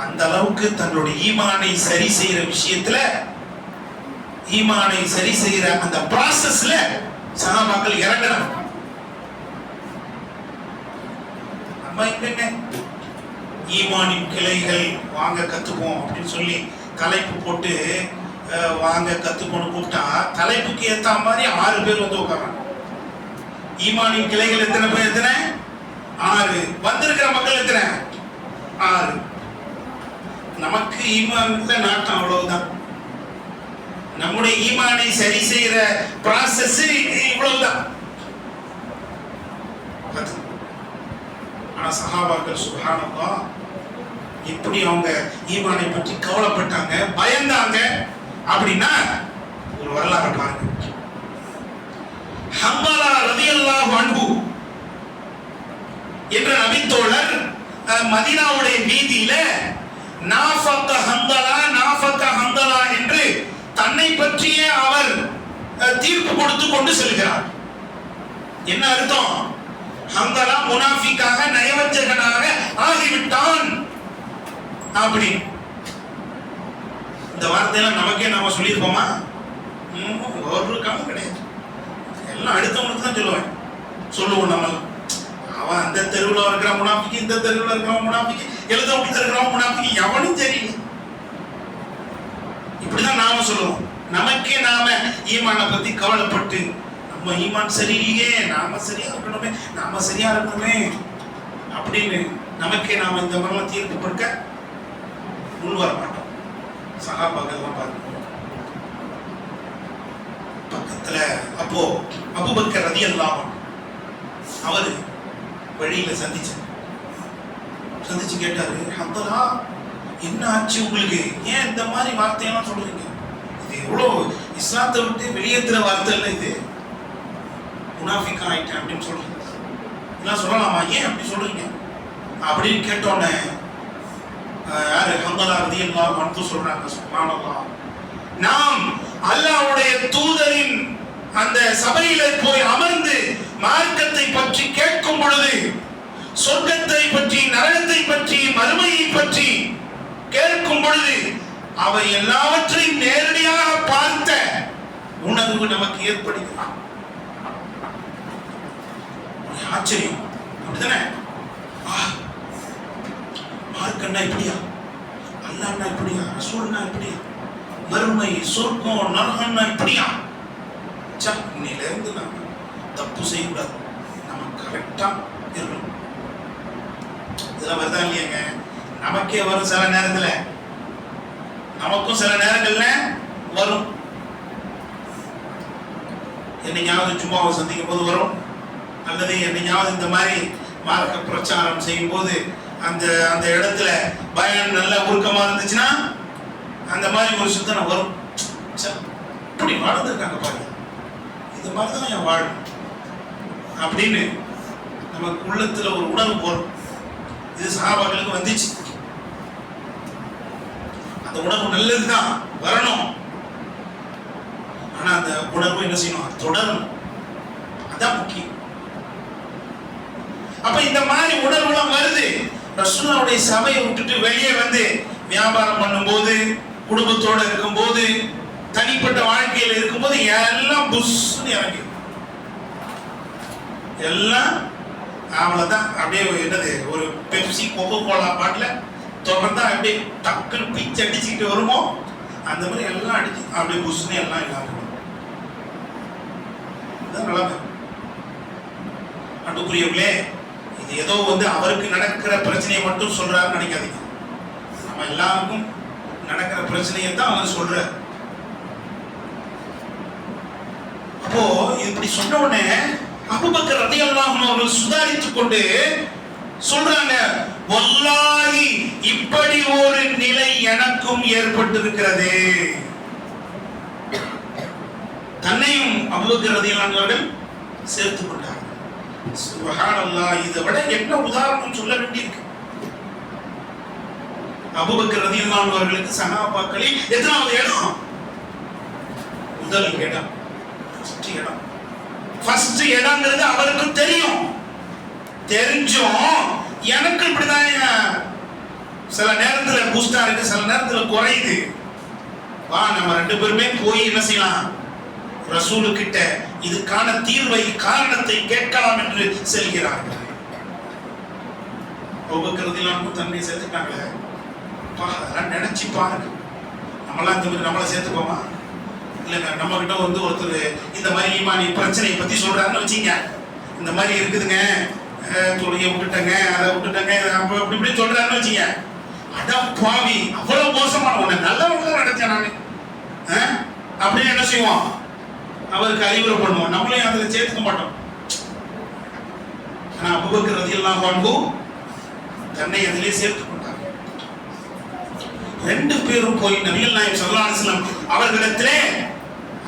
அந்த அளவுக்கு தன்னுடைய ஈமானை சரி செய்யற விஷயத்துல, ஈமானை சரி செய்யற அந்த ப்ராசஸ்ல சஹாபாக்கள் இறங்கினாங்க. நம்ம என்ன ஈமானின் கிளைகள் வாங்க கத்துப்போம் அப்படின்னு சொல்லி தலைப்பு போட்டு வாங்க கத்துக்கணும் கூப்பிட்டா தலைப்புக்கு ஏத்த மாதிரி 6 பேர் வந்து உட்கார்றாங்க. ஈமானின் கிளைகள் எத்தனை பேர்? எத்தனை? 6. வந்திருக்கிற மக்கள் எத்தனை? 6. நமக்கு ஈமான்ல நாட்டம் அவ்வளவுதான். நம்முடைய ஈமானை சரி செய்யற ப்ராசஸ் இவ்வளவுதான். ஆனா சஹாபாக்கள் சுப்ஹானல்லாஹ் இப்படி அவங்க ஈமானை பற்றி கவலைப்பட்டாங்க, பயந்தாங்க அப்படின்னா ஒரு வரலாறு பாருங்க. ஹம்பலா ரலியல்லாஹு அன்ஹு என்ற நபித்தோழர் மதீனாவுடைய வீதியில நாஃபக ஹந்தலா என்று தன்னை பற்றிய அவர் தீர்ப்பு கொடுத்து கொண்டு செல்கிறார். என்ன அர்த்தம்? ஹந்தலா முனாஃபிக்காக நயவஞ்சகனாக ஆகிவிட்டான் அப்படி. இந்த வார்த்தையெல்லாம் நமக்கே நாம சொல்லியிருப்போமா? ஒரு காலம் கிடையாது. எல்லாம் அடுத்தவனுக்கு தான் சொல்லுவோம். நம்ம அவன் அந்த தெருவில் இருக்கிற முனாஃபிக்கு, இந்த தெருவில் இருக்கிற முனாஃபிக்கு, எழுத முடித்து இருக்கிற முனாஃபிக்கு, எவனும் தெரியல. இப்படிதான் நாம சொல்லுவோம். நமக்கே நாம ஈமானை பத்தி கவலைப்பட்டு, நம்ம ஈமான் சரியில்லையே, நாம சரியா இருக்கணுமே அப்படின்னு நமக்கே நாம இந்த மாதிரிலாம் தீர்ப்பு கொடுக்க முன் வர மாட்டோம். சஹாபாக்கள்லாம் பாருங்க, பக்கத்துல அப்போ அபூபக்கர் ரலியல்லாஹு அன்ஹு அவரு வழியில சந்திச்சு கேட்டாரு, ஹந்தலா என்ன ஆச்சு உங்களுக்கு? ஏன் இந்த மாதிரி வார்த்தையெல்லாம் சொல்றீங்க? இது எவ்வளவு இஸ்லாத்தை விட்டு வெளியேற்றுற வார்த்தை இல்லை இது. முனாஃபிக் ஆயிட்டேன் அப்படின்னு சொல்றீங்க, இதெல்லாம் சொல்லலாமா? ஏன் அப்படி சொல்றீங்க அப்படின்னு கேட்டோன்னே யாரு? ஹந்தலா ரலியல்லாஹு அன்ஹு சொல்றாங்க, சுப்ஹானல்லாஹ், நாம் அல்லாஹ்வுடைய தூதரின் அந்த சபையில போய் அமர்ந்து மார்க்கத்தை பற்றி கேட்கும் பொழுது, சொர்க்கத்தை பற்றி, நரகத்தை பற்றி, மறுமையை பற்றி கேட்கும் பொழுது, அவை எல்லாவற்றையும் நேரடியாக பார்த்த உணர்வு நமக்கு ஏற்படுகிறது. ஆச்சரியம், அப்படிதானே? மார்க்கம்னா இப்படியா, அல்லாஹ்னா இப்படியா, ரசூல்னா இப்படியா, மறுமை, சொர்க்கம், நரகம்னா இப்படியா? இன்னையில இருந்து நாம தப்பு செய்யக்கூடாது, நம்ம கரெக்டா இருக்கணும். இதெல்லாம் வருதா இல்லையாங்க? நமக்கே வரும் சில நேரத்துல, நமக்கும் சில நேரங்கள்ல வரும். என்னையாவது சும்மாவை சந்திக்கும் போது வரும், அல்லது என்னையாவது இந்த மாதிரி மார்க்க பிரச்சாரம் செய்யும் போது அந்த அந்த இடத்துல பயம் நல்ல உருக்கமா இருந்துச்சுன்னா அந்த மாதிரி ஒரு சிந்தனை வரும். இப்படி வாழ்ந்துருக்காங்க பாருங்க, இது மாதிரிதான் என் வாழும் அப்படின்னு நமக்கு உள்ளத்துல ஒரு உணர்வு வரும். இது சஹாபாக்களுக்கு வந்துச்சு. அந்த உணர்வு நல்லதுதான், வரணும். ஆனா அந்த உணர்வு என்ன செய்யணும்? தொடரணும். அதான் முக்கியம். அப்ப இந்த மாதிரி உணர்வுலாம் வருது. ரசூலுல்லாஹ்வுடைய சபையை விட்டுட்டு வெளியே வந்து வியாபாரம் பண்ணும்போது, குடும்பத்தோட இருக்கும்போது, தனிப்பட்ட வாழ்க்கையில் இருக்கும்போது எல்லாம் புஷ்னு இறங்கி எல்லாம் அவ்வளவுதான். அப்படியே என்னது, ஒரு பெப்சி கோகோ கோலா பாட்டில் தொடர்ந்தா அப்படியே டக்குன்னு பிச்சு அடிச்சுக்கிட்டு வருமோ அந்த மாதிரி எல்லாம் அடிச்சு அப்படியே புஷ்னு எல்லாம் இல்லாம நிலைமை. அன்புக்குரியவர்களே, இது ஏதோ அவருக்கு நடக்கிற பிரச்சனையை மட்டும் சொல்றாருன்னு நினைக்காதீங்க. நம்ம எல்லாருக்கும் நடக்கிற பிரச்சனையை தான் அவர் சொல்ற. அப்போ இப்படி சொன்ன உடனே அபூபக்கர் ரலியல்லாஹு அன்ஹு அவர்கள் சுதாரித்துக் கொண்டு சொல்றாங்க, வல்லாஹி இப்படி ஒரு நிலை எனக்கும் ஏற்பட்டிருக்கிறது. தன்னையும் அபூபக்கர் ரலியல்லாஹு அன்ஹு அவர்கள் சேர்த்துக் கொண்டார். சுப்ஹானல்லாஹ், இதை விட என்ன உதாரணம் சொல்ல வேண்டியிருக்கு? அபூபக்கர் ரலியல்லாஹு அன்ஹு அவர்களுக்கு சஹாபாக்களில் எத்தனாவது இடம்? முதல் இடம், ஃபர்ஸ்ட் இடம்ங்கிறது அவருக்கு தெரியும். தெரிஞ்சும் எனக்கு இப்படிதான் சில நேரத்துல பூஸ்டா இருக்கு, சில நேரத்துல குறையுது. வா நம்ம ரெண்டு பேருமே போய் என்ன செய்யலாம்? ரசூலு கிட்ட இதுக்கான தீர்வை, காரணத்தை கேட்கலாம் என்று செல்கிறார்கள். அபூபக்கர் ரலியல்லாஹு அன்ஹு தன்னை சேர்த்துட்டாங்களே, அதெல்லாம் நினைச்சு பாருங்க. நம்மளாம் இந்த மாதிரி நம்மளை சேர்த்துப்போமா? இல்லைங்க, நம்ம கிட்ட ஒருத்தர் இந்த மாதிரி ஈமானி பிரச்சனையை பத்தி சொல்றாருன்னு வச்சுங்க, இந்த மாதிரி இருக்குதுங்க, தொழிலை விட்டுட்டங்க, அதை விட்டுட்டங்க, அப்படி இப்படி சொல்றாருன்னு வச்சுங்க, அதான் பாவி, அவ்வளவு மோசமான உன்னை நல்லவங்க நினைச்சேன் நானு அப்படின்னு என்ன செய்வோம்? அவருக்கு அறிவுரை பண்ணுவோம். நம்மளையும் அதில் சேர்த்துக்க மாட்டோம். ஆனா அபூபக்கர் ரலியல்லாஹு அன்ஹு தன்னை அதிலே சேர்த்துக் கொண்டார். ரெண்டு பேரும் போய் நபிகள் நாயகம் ஸல்லல்லாஹு அலைஹி வஸல்லம் அவர்களிடத்திலே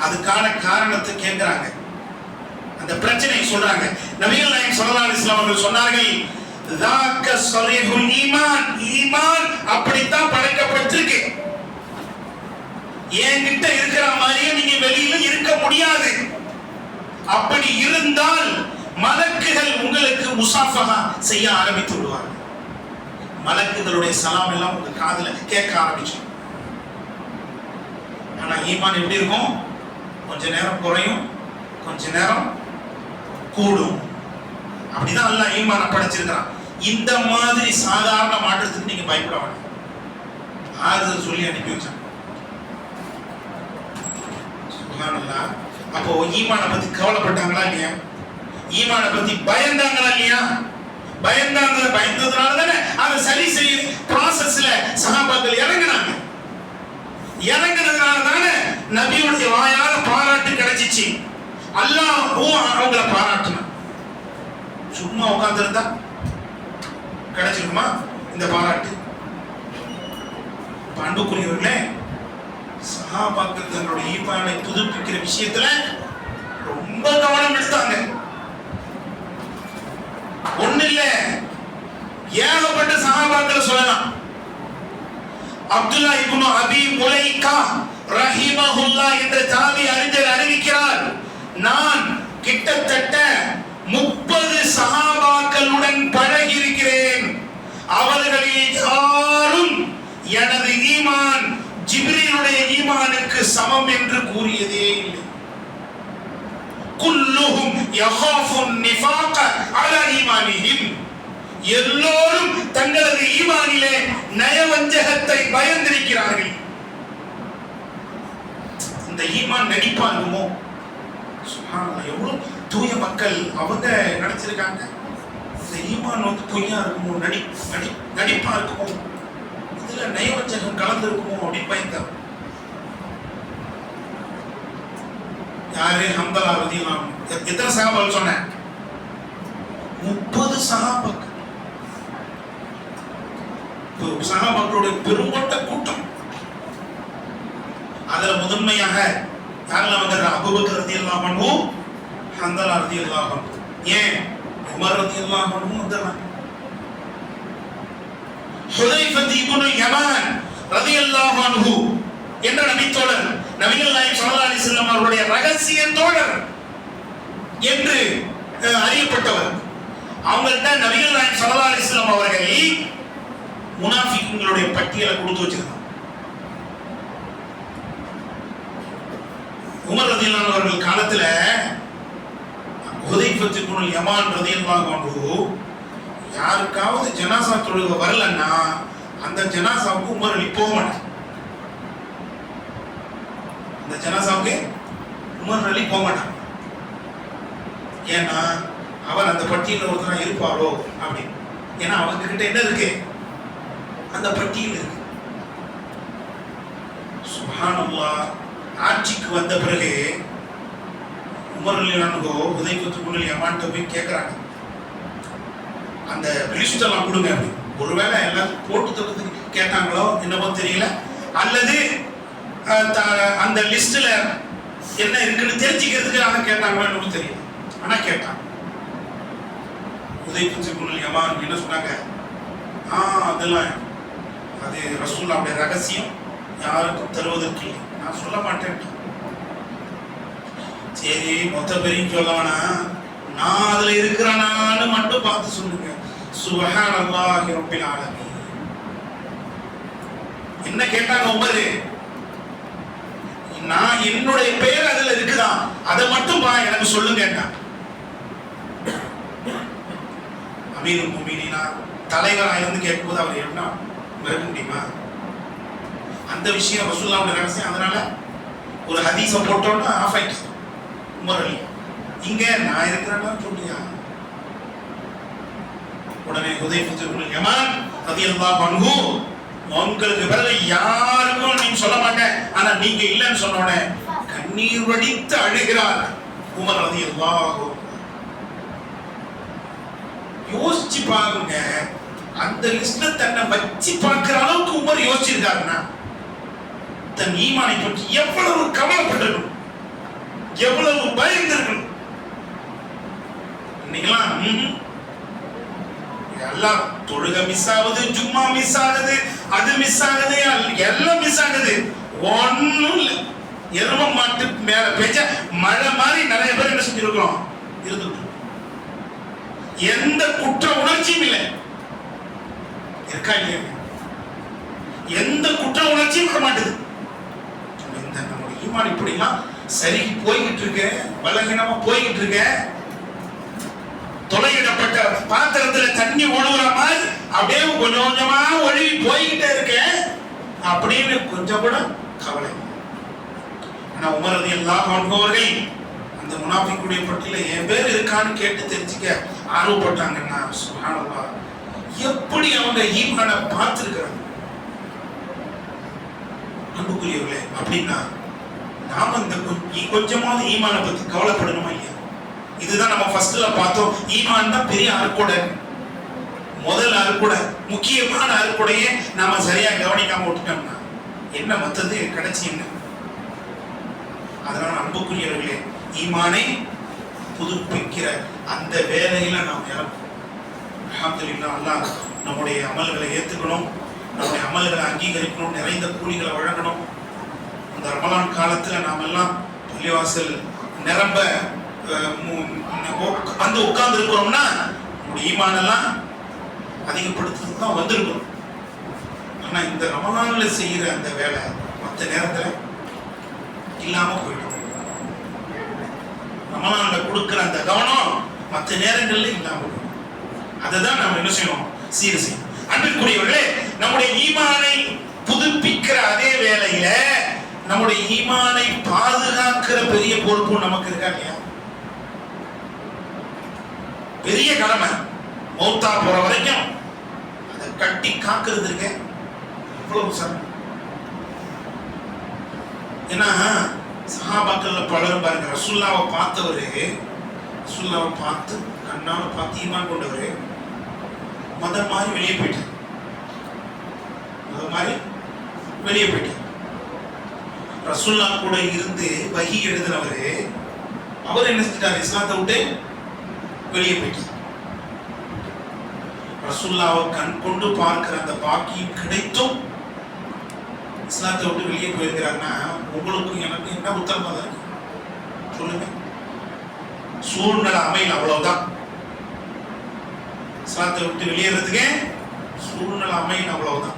அதுக்கான காரணத்தை கேட்கிறாங்க. அந்த பிரச்சனையை சொல்றாங்க. நபிகள் நாயகம் ஸல்லல்லாஹு அலைஹி வஸல்லம் அவர்கள் சொன்னார்கள், ذاك صريح الإيمان, ஈமான் அப்படித்தான் படைக்கப்பட்டிருக்கு. என்கிட்ட இருக்கிற மாதிரியே நீங்க வெளியில இருக்க முடியாது. அப்படி இருந்தால் மலக்குகள் உங்களுக்கு முசாஃபஹா செய்ய ஆரம்பித்து விடுவார்கள். மலக்குகளுடைய சலாம் எல்லாம் உங்க காதுல கேட்க ஆரம்பிச்சு. ஆனா ஈமான் எப்படி இருக்கும்? கொஞ்ச நேரம் குறையும், கொஞ்ச நேரம் கூடும். அப்படிதான் அல்லாஹ் ஈமான படைச்சிருக்கிறான். இந்த மாதிரி சாதாரண மாற்றத்துக்கு நீங்க பயப்பட வேண்டாம். ஆறுதல் சொல்லி அனுப்பி வச்சான். சுப்ஹானல்லாஹ். அப்போ ஈமான பத்தி கவலைப்பட்டாங்களா இல்லையா? ஈமான பத்தி பயந்தாங்களா இல்லையா? பயந்ததுனால தானே அதை சரி செய்ய ப்ராசஸ்ல சஹாபாக்கள் இறங்கினாங்க. இறங்கினதுனால தானே நபியுடைய வாயால பாராட்டு கிடைச்சிச்சு. அல்லாஹ்வும் அவங்கள பாராட்டினான். சும்மா உட்கார்ந்து இருந்தா கிடைச்சிருக்குமா இந்த பாராட்டு? அன்புக்குரியவர்களே, சஹாபாக்கள் தங்களுடைய ஈமானை புதுப்பிக்கிற விஷயத்துல ரொம்ப கவனம் எடுத்தாங்க. ஒண்ணு இல்ல, ஏகப்பட்ட சஹாபாக்களை சொல்லலாம். அப்துல்லா இப்னு அபி முலைகா ரஹிமஹுல்லாஹ் என்ற தாபி அறிஞர் அறிவிக்கிறார், நான் கிட்டத்தட்ட 30 சஹாபாக்களுடன் பழகி இருக்கிறேன். அவர்களில் யாரும் எனது ஈமான் ஜிப்ரீலுடைய ஈமானுக்கு சமம் என்று கூறியதே இல்லை. குல்லுஹும் யகாஃபுன் நிஃபாக அலா ஈமானிஹிம், எல்லோரும் தங்களது ஈமானிலே நயவஞ்சகத்தை பயந்திருக்கிறார்கள். இந்த ஈமான் நடிப்பா இருக்குமோ? சுப்ஹானல்லாஹ், எவ்வளவு தூய மக்கள் அவங்க நினைச்சிருக்காங்க. இந்த ஈமான் வந்து பொய்யா இருக்குமோ, நடிப்பா இருக்குமோ, இதுல நயவஞ்சகம் கலந்து இருக்குமோ அப்படின்னு பயந்தார். யாரு? ஹம்தலா ரலியல்லாஹு அன்ஹு. எத்தனை சஹாபாக்கள் சொன்னேன்? 30 சஹாபாக்கள். சஹாபாக்களுடைய பெருங்கொண்ட கூட்டம். அதுல முதன்மையாக யாரெல்லாம் வந்தாங்க? அபூபக்கர் ரலியல்லாஹு அன்ஹு, ஹம்தலா ரலியல்லாஹு அன்ஹு, ஏன் உமர் ரலியல்லாஹு அன்ஹு வந்தாங்க. ஹுதைஃபா இப்னு யமான் ரலியல்லாஹு அன்ஹு என்ற நபித்தோழர், நபிகள் நாயகம் ஸல்லல்லாஹு அலைஹி வஸல்லம் அவருடைய ரகசிய தோழர் என்று அறியப்பட்டவர். அவங்கள்ட்ட நபிகள் நாயகம் ஸல்லல்லாஹு அலைஹி வஸல்லம் அவர்கள் முனாஃபிக்குகளுடைய பட்டியலை கொடுத்து வச்சிருக்காங்க. உமர் ரலியல்லாஹு அன்ஹு அவர்கள் காலத்துல ஹுதைஃபா இப்னு யமான் ரலியல்லாஹு அன்ஹு யாருக்காவது ஜனாசா தொழுகை வரலன்னா அந்த ஜனாசாவுக்கு உமர் அலி போக மாட்டார். அந்த ஜனாசாவுக்கு உமர் அலி போக மாட்டார். ஏன்னா அவர் அந்த பட்டியலில் ஒருத்தரா இருப்பாரோ அப்படின்னு. ஏன்னா அவங்க கிட்ட என்ன இருக்கு? அந்த பட்டியல் இருக்கு. சுப்ஹானல்லாஹ். ஆட்சிக்கு வந்த பிறகு உமர் அலி அன்ஹு ஹுதைஃபா இப்னு யமான் போய் கேட்கறாங்க, அந்த லிஸ்ட் எல்லாம் கொடுங்க அப்படி. ஒருவேளை எல்லாம் போட்டு தரதுக்கு கேட்டாங்களோ என்னவோ தெரியல, அல்லது அந்த லிஸ்ட்ல என்ன இருக்குன்னு தெரிஞ்சுக்கிறதுக்காக கேட்டாங்களோ என்னவோ தெரியல. ஆனா கேட்டாங்க. ஹுதைஃபா இப்னு யமான் என்ன சொன்னாங்க? அதெல்லாம் அது ரசூலுல்லாஹ்வுடைய ரகசியம், யாருக்கும் தருவதற்கு நான் சொல்ல மாட்டேன். சரி, மொத்த பேரையும் சொல்ல வேணாம், நான் அதுல இருக்கிறானான்னு மட்டும் பார்த்து சொல்லுங்க. சுப்ஹானல்லாஹி ரப்பில் ஆலமீன். என்ன கேட்டாங்க உமர்? நான் என்னுடைய பேர் அதுல இருக்குதா, அதை மட்டும் எனக்கு சொல்லுங்க. அமீருல் முஃமினீனா தலைவராக இருந்து கேட்கும்போது அவர் என்ன மறுக்க முடியுமா? அந்த விஷயம் ரசூலுல்லாஹ்வுடைய ரகசியம். அதனால ஒரு ஹதீஸை போட்டோம்னா ஆஃப் ஆயிடுச்சு உமர் அலி. இங்க நான் இருக்கிறேன்னா சொல்லியா? உடனே ஹுதைஃபா இப்னு யமான் ரலியல்லாஹு அன்ஹு, உங்களுக்கு பிறகு யாருக்கும் நீங்க சொல்ல மாட்டேன், ஆனா நீங்க இல்லைன்னு சொன்ன உடனே கண்ணீர் வடித்து அழுகிறார் உமர் ரலியல்லாஹு. யோசிச்சு பாருங்க, அந்த லிஸ்ட்ல தன்னை வச்சு பார்க்கிற அளவுக்கு உமர் யோசிச்சிருக்காருன்னா தன் ஈமானை பற்றி எவ்வளவு கவலைப்பட்டிருக்கணும், எவ்வளவு பயந்திருக்கணும். இன்னைக்கெல்லாம் எல்லாம் தொழுக மிஸ் ஆகுது, ஜும்மா மிஸ் ஆகுது, அது மிஸ் ஆகுது, எல்லாம் மிஸ் ஆகுது. ஒண்ணும் இல்ல. எரும மாட்டு மேல பெஞ்ச மழை மாதிரி நிறைய பேர் என்ன செஞ்சிருக்கிறோம், இருந்துட்டு. எந்த குற்ற உணர்ச்சியும் இல்லை. இருக்கா இல்லையா? எந்த குற்ற உணர்ச்சியும் வர மாட்டேது. இந்த நம்முடைய ஈமான் இப்படிலாம் சரி போய்கிட்டு இருக்க, பலகீனமா போய்கிட்டு இருக்க. தொலையிடப்பட்ட பாத்திரத்துல தண்ணி ஒழுகுற மாதிரி அப்படியே கொஞ்சம் கொஞ்சமா ஒழுகி போய்கிட்டே இருக்க அப்படின்னு கொஞ்சம் கூட கவலை. ஆனா உமர் ரலியல்லாஹு அன்ஹு அவர்கள் அந்த முனாஃபிக்குடைய பட்டியல என் பேர் இருக்கான்னு கேட்டு தெரிஞ்சுக்க ஆர்வப்பட்டாங்கன்னா, சுப்ஹானல்லாஹ், எப்படி அவங்க ஈமானை பார்த்திருக்கிறாங்க. அன்புக்குரியவர்களே, அப்படின்னா நாம இந்த கொஞ்சமாவது ஈமானை பத்தி கவலைப்படணுமா இல்லையா? இதுதான் நம்ம ஃபர்ஸ்ட்ல பார்த்தோம். ஈமான் தான் பெரிய அருட்கொடை, முதல் அருட்கொடை, முக்கியமான அருட்கொடையை நாம சரியா கவனிக்காம விட்டுட்டோம்னா என்ன மத்தது கிடைச்சி என்ன? அதனால அன்புக்குரியவர்களே, ஈமானை புதுப்பிக்கிற அந்த வேலையில நாம் இறங்கும். அல்ஹம்துலில்லாஹ், அல்லாஹ் நம்முடைய அமல்களை ஏத்துக்கணும், நம்முடைய அமல்களை அங்கீகரிக்கணும், நிறைந்த கூலிகளை வழங்கணும். இந்த ரமலான் காலத்துல நாம் எல்லாம் பள்ளிவாசல் நிரம்ப வந்து உட்கார்ந்து இருக்கிறோம்னா நம்முடைய ஈமானெல்லாம் அதிகப்படுத்துறதுக்கு தான் வந்திருக்கிறோம். ஆனா இந்த ரமலான்ல செய்யற அந்த வேலை மற்ற நேரத்துல இல்லாம போயிடும். ரமலான்ல கொடுக்கிற அந்த கவனம் மற்ற நேரங்கள்ல இல்லாம போயிடும். அதுதான் நம்ம என்ன செய்யணும், சீர் செய்யணும். அன்பிற்குரியவர்களே, நம்முடைய ஈமானை புதுப்பிக்கிற அதே வேளையில நம்முடைய ஈமானை பாதுகாக்கிற பெரிய பொறுப்பு நமக்கு இருக்கா இல்லையா? பெரிய கடமை. மௌத்தா போற வரைக்கும் அதை கட்டி காக்கிறது இருக்க எவ்வளவு சிரமம். ஏன்னா சஹாபாக்கள்ல பலரும் பாருங்க, ரசூலுல்லாவை பார்த்தவரு, ரசூலுல்லாவை பார்த்து கண்ணால பார்த்து ஈமான் கொண்டவரு மதம் மாதிரி வெளியே போயிட்டார். மதம் மாதிரி வெளியே போயிட்டார். ரசூலுல்லா கூட இருந்து வஹி எழுதினவரு அவர் என்ன செஞ்சிட்டார், இஸ்லாத்தை விட்டு வெளியே போயிட்டார். ரசூலுல்லாவை கண் கொண்டு பார்க்கிற அந்த பாக்கியம் கிடைத்தும் இஸ்லாத்தை விட்டு வெளியே போயிருக்கிறாங்கன்னா உங்களுக்கும் எனக்கு என்ன உத்தரவாதம் இருக்கு சொல்லுங்க? சூழ்நிலை அமையல, அவ்வளவுதான். இஸ்லாத்தை விட்டு வெளியேறதுக்கு சூழ்நிலை அமையல, அவ்வளவுதான்.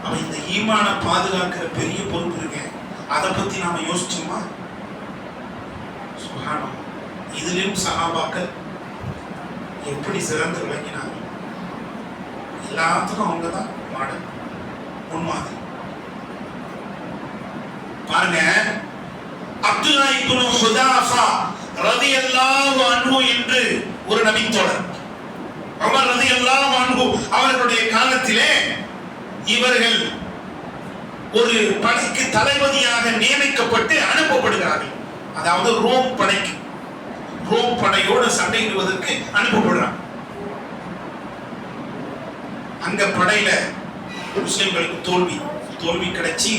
அப்ப இந்த ஈமான பாதுகாக்கிற பெரிய பொறுப்பு இருக்கு. அதை பத்தி நாம யோசிச்சோமா? சுப்ஹானல்லாஹ். இதிலும் சஹாபாக்கள் எப்படி சிறந்து விளங்கினாங்க. எல்லாத்துக்கும் அவங்கதான் மாடல், முன்மாதிரி. பாருங்க, அப்துல்லா இப்னு ஹுதாஃபா ரலியல்லாஹு அன்ஹு என்று ஒரு நபித்தோழர், உமர் ரலியல்லாஹு அன்ஹு அவர்களுடைய காலத்திலே இவர்கள் ஒரு படைக்கு தளபதியாக நியமிக்கப்பட்டு அனுப்பப்படுகிறார்கள். அதாவது ரோம் படைக்கு, ரோம் படையோடு சண்டையிடுவதற்கு அனுப்பப்படுறாங்க. அங்க படையில முஸ்லிம்களுக்கு தோல்வி கிடைச்சி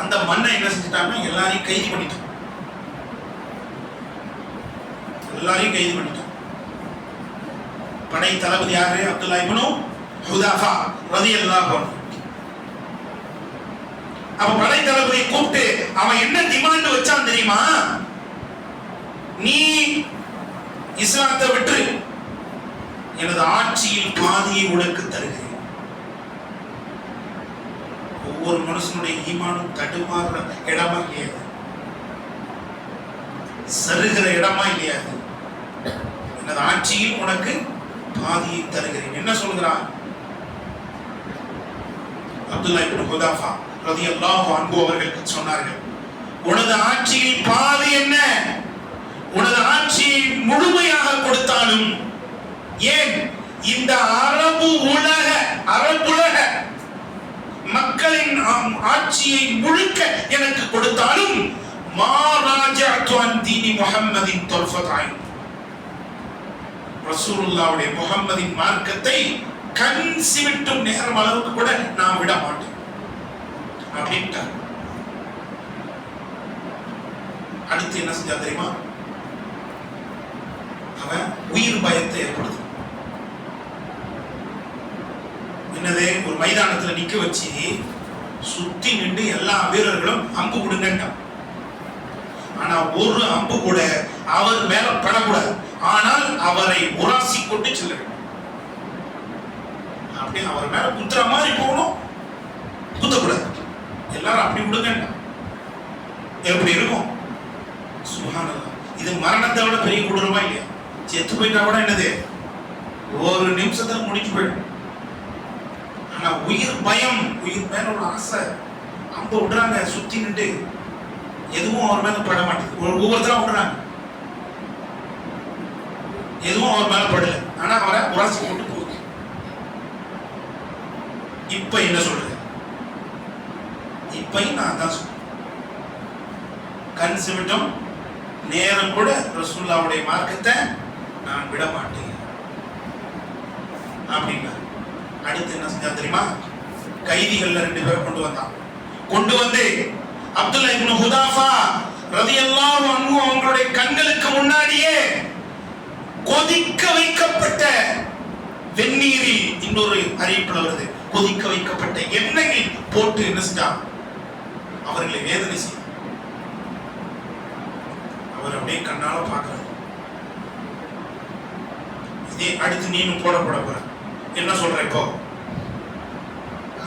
அந்த மண்ணை என்ன செஞ்சிட்டாங்க, எல்லாரையும் கைது பண்ணிட்டாங்க. எல்லாரையும் கைது பண்ணிட்டாங்க. படை தளபதி யாரு? அப்துல்லா இப்னு ஹுதாஃபா ரலியல்லாஹு அன்ஹு. அப்ப படை தளபதியை கூப்பிட்டு அவன் என்ன டிமாண்ட் வச்சான் தெரியுமா? நீ இஸ்லாத்தை விட்டு எனது ஆட்சியில் பாதியை உனக்கு தருகிறேன். ஒவ்வொரு மனுஷனுடைய ஈமானும் தடுமாறுற இடமா இல்லையாது, சருகிற இடமா இல்லையாது. எனது ஆட்சியில் உனக்கு பாதியை தருகிறேன். என்ன சொல்கிறான்? அப்துல்லா இப்னு ஹுதாஃபா ரலியல்லாஹு அன்ஹு அவர்கள் சொன்னார்கள், உனது ஆட்சியில் பாதி என்ன, உனது ஆட்சியை முழுமையாக கொடுத்தாலும், ஏன் இந்த அரபுலக மக்களின் ஆட்சியை முழுக்க எனக்கு கொடுத்தாலும், மா ராஜஅது அன் தீனி முஹம்மதின் தர்ஃபத் ஐன், ரசூலுல்லாஹ்வுடைய முஹம்மதின் மார்க்கத்தை கண் சிமிட்டும் நேரம் அளவுக்கு கூட நான் விட மாட்டேன் அப்படின்ட்டார். அடுத்து என்ன செஞ்சா தெரியுமா? அவன் உயிர் பயத்தை ஏற்படுது. என்னது, ஒரு மைதானத்துல நிக்க வச்சு சுத்தி நின்று எல்லா வீரர்களும் அம்பு கொடுங்கட்டான். ஆனா ஒரு அம்பு கூட அவர் மேல படக்கூடாது, ஆனால் அவரை உராசி கொண்டு செல்ல வேண்டும். அப்படி அவர் மேல குத்துற மாதிரி போகணும், குத்தக்கூடாது. எல்லாரும் அப்படி விடுங்க. எப்படி இருக்கும்? சுப்ஹானல்லாஹ். இது மரணத்தை விட பெரிய கொடூரமா இல்லையா? செத்து போயிட்டா கூட என்னது, ஒரு நிமிஷத்துல முடிஞ்சு போயிடும். ஆனா உயிர் பயம், உயிர் மேல ஒரு ஆசை, அம்ப விடுறாங்க சுத்தி நின்று, எதுவும் அவர் மேல பட மாட்டேங்குது. ஒவ்வொருத்தரும் விடுறாங்க, எதுவும் அவர் மேல படல, ஆனா அவரை உராசி போட்டு போகுது. இப்ப என்ன சொல்றது? இப்பயும் நான் தான் சொல்றேன், கண் சிமிட்டும் நேரம் கூட ரசூலுல்லாஹ்வுடைய மார்க்கத்தை நான் விட மாட்டேன் அப்படின்னா. அடுத்து என்ன செஞ்சா தெரியுமா? கைதிகள்ல 2 பேரை கொண்டு வந்து அப்துல்லா இப்னு ஹுதாஃபா ரலியல்லாஹு அன்ஹு அவங்களுடைய கண்களுக்கு முன்னாடியே கொதிக்க வைக்கப்பட்ட வெந்நீரில், இன்னொரு அறிவிப்புல வருது, கொதிக்க வைக்கப்பட்ட எண்ணெயில் போட்டு என்ன செஞ்சான்? அவர்களை வேதனை செய்ய. அவர் அப்படியே கண்ணால பார்க்கிறார். இதே அடுத்து நீனும் போட போற என்ன சொல்ற இப்போ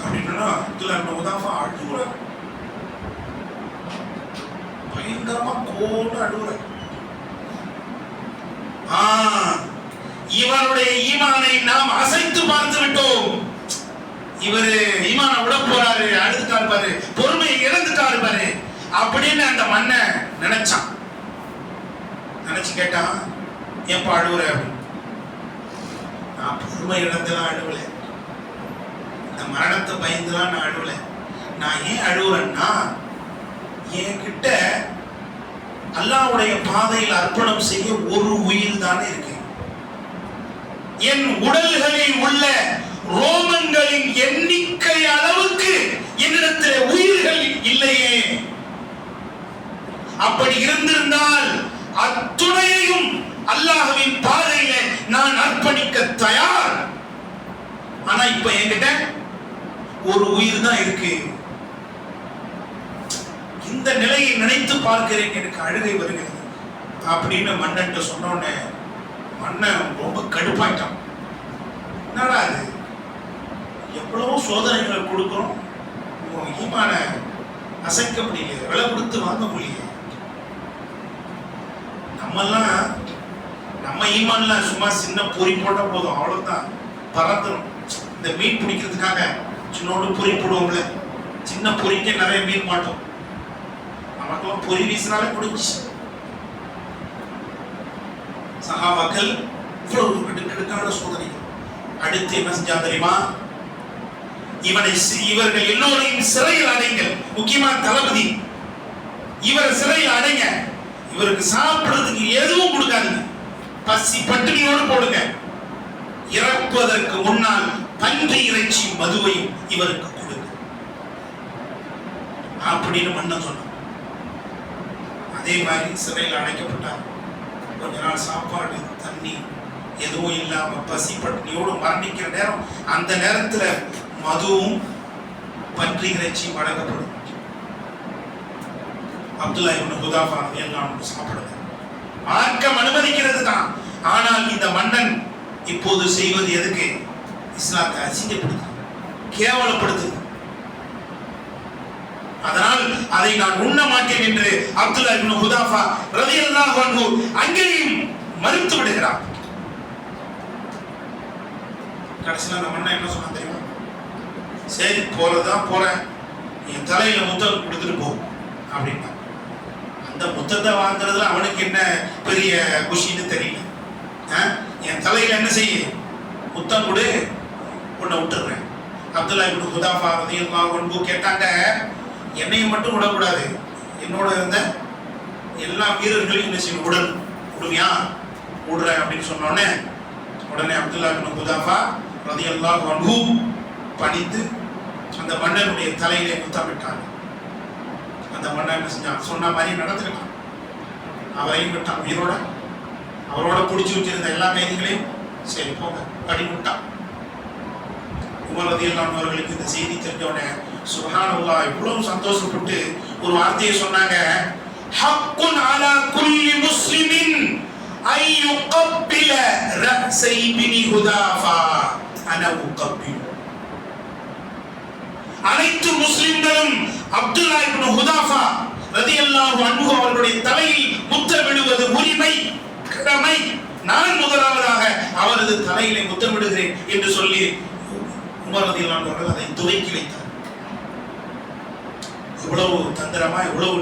அப்படின்னா, அப்துல்லா இப்னு ஹுதாஃபா அழுகுற, பயங்கரமா கோன்னு அழுகுற. இவருடைய ஈமானை நாம் அசைத்து பார்த்து விட்டோம். இவரு ஈமான விட போறாரு, அழுதுட்டாரு பாரு, பொறுமையை இழந்துட்டாரு பாரு அப்படின்னு அந்த மண்ணை நினைச்சான். நினைச்சு கேட்டான், ஏன்பா அழுவுற அப்படின்னு. நான் பொறுமை இழந்துலாம் அழுவல, இந்த மரணத்தை பயந்துலாம் நான் அழுவல. நான் ஏன் அழுவுறேன்னா, என்கிட்ட அல்லாஹ்வுடைய பாதையில் அர்ப்பணம் செய்ய ஒரு உயிர் தானே இருக்கு. என் உடல்களில் உள்ள ரோமங்களின் எண்ணிக்கை அளவுக்கு என்னிடத்தில் உயிர்கள் இல்லையே. அப்படி இருந்திருந்தால் அத்துணையையும் அல்லாஹ்வின் பாதையில நான் அர்ப்பணிக்க தயார். ஆனா இப்ப என்கிட்ட ஒரு உயிர் தான் இருக்கு. இந்த நிலையை நினைத்து பார்க்கிறேன், எனக்கு அழுகை வருகிறது அப்படின்னு மன்னன் சொன்னோடனே மன்னன் ரொம்ப கடுப்பாயிட்டான். என்னடா அது, எவ்வளவோ சோதனைகளை கொடுக்கிறோம், ஈமான அசைக்க முடியல, விலை கொடுத்து வாங்க முடியல. நம்ம ஈமான்ல சும்மா சின்ன பொறி போட்டா போதும், அவ்வளவுதான், பறந்துடும். இந்த மீன் பிடிக்கிறதுக்காக சின்னோடு பொறி போடுவோம்ல, சின்ன பொறிக்கே நிறைய மீன் மாட்டோம். நமக்கெல்லாம் பொறி வீசினாலே முடிஞ்சு. சஹாபாக்கள் இவ்வளவு அடுக்கடுக்கான சோதனை. அடுத்து என்ன செஞ்சா தெரியுமா? இவர்கள் எல்லோரையும் சிறையில் அடைங்க, முக்கியமான தளபதி, இவர் சிறையில் அடைங்க, இவருக்கு சாப்பிடுறதுக்கு எதுவும் கொடுக்காதீங்க, பசி பட்டினியோடு போடுங்க, இறப்பதற்கு முன்னால் பன்றி இறைச்சி மதுவையும் இவருக்கு கொடுங்க அப்படின்னு மன்னன் சொன்னான். அதே மாதிரி சிறையில் அடைக்கப்பட்டார். கொஞ்ச நாள் சாப்பாடு தண்ணி எதுவும் இல்லாம பசி பட்டினியோடு மரணிக்கிற நேரம், அந்த நேரத்துல மதுவும் பன்றி இறைச்சியும் வழங்கப்படும். அப்துல்லா இப்னு ஹுதாஃபா எல்லாம் சாப்பிடுது. மார்க்கம் அனுமதிக்கிறது தான். ஆனால் இந்த மன்னன் இப்போது செய்வது எதுக்கு? இஸ்லாத்தை அசிங்கப்படுத்து, கேவலப்படுத்து. அதனால் அதை நான் உண்ண மாட்டேன் என்று அப்துல்லா இப்னு ஹுதாஃபா ரலியல்லாஹு அன்ஹு அங்கேயும் மறுத்து விடுகிறார். கடைசியில் அந்த மன்னன் என்ன சொன்னா தெரியுமா? சரி போறதுதான் போறேன், என் தலையில முத்தம் கொடுத்துட்டு போ அப்படின்னா. அந்த முத்தத்தை வாங்குறதுல அவனுக்கு என்ன பெரிய குஷின்னு தெரியல. என் தலையில என்ன செய்ய, முத்தம் கொடு, உன்னை விட்டுறேன். அப்துல்லா இப்னு ஹுதாஃபா ரலியல்லாஹு அன்ஹு கேட்டாங்க, என்னையும் மட்டும் விடக்கூடாது, என்னோட இருந்த எல்லா வீரர்களையும் என்ன செய்ய விடுவியா? விடுறேன் அப்படின்னு சொன்னோடனே உடனே அப்துல்லா இப்னு ஹுதாஃபா ரலியல்லாஹு அன்ஹு பணிந்து அந்த மன்னனுடைய தலையிலே முத்தமிட்டாங்க. அந்த மன்னன் என்ன செஞ்சான்? சொன்ன மாதிரி நடந்துக்கிட்டான். அவரையும் விட்டான் உயிரோட. அவரோட பிடிச்சி வச்சிருந்த எல்லா கைதிகளையும் சரி போங்க அப்படி விட்டான். உமர் ரலியல்லாஹு அன்ஹு அவர்களுக்கு இந்த செய்தி தெரிஞ்சவனே சுப்ஹானல்லாஹ் இவ்வளவு சந்தோஷப்பட்டு ஒரு வார்த்தையை சொன்னாங்க, ஹக்குன் அலா குல்லி முஸ்லிமின் ஐ யுகப்பில ரஸை இப்னி ஹுதாஃபா அனா உகப்பில். அனைத்து முஸ்லிம்களும் அப்துல்லா இப்னு ஹுதாஃபா ரலியல்லாஹு அன்ஹு அவர்களுடைய தலையில் முத்தமிடுவது உரிமை, கடமை. நான் முதலாவதாக அவரது தலையிலே முத்தமிடுகிறேன் என்று சொல்லி உமர் ரலியல்லாஹு அன்ஹு அவர்கள் அதை துவக்கி வைத்தார். எவ்வளவு தந்திரமா, எவ்வளவு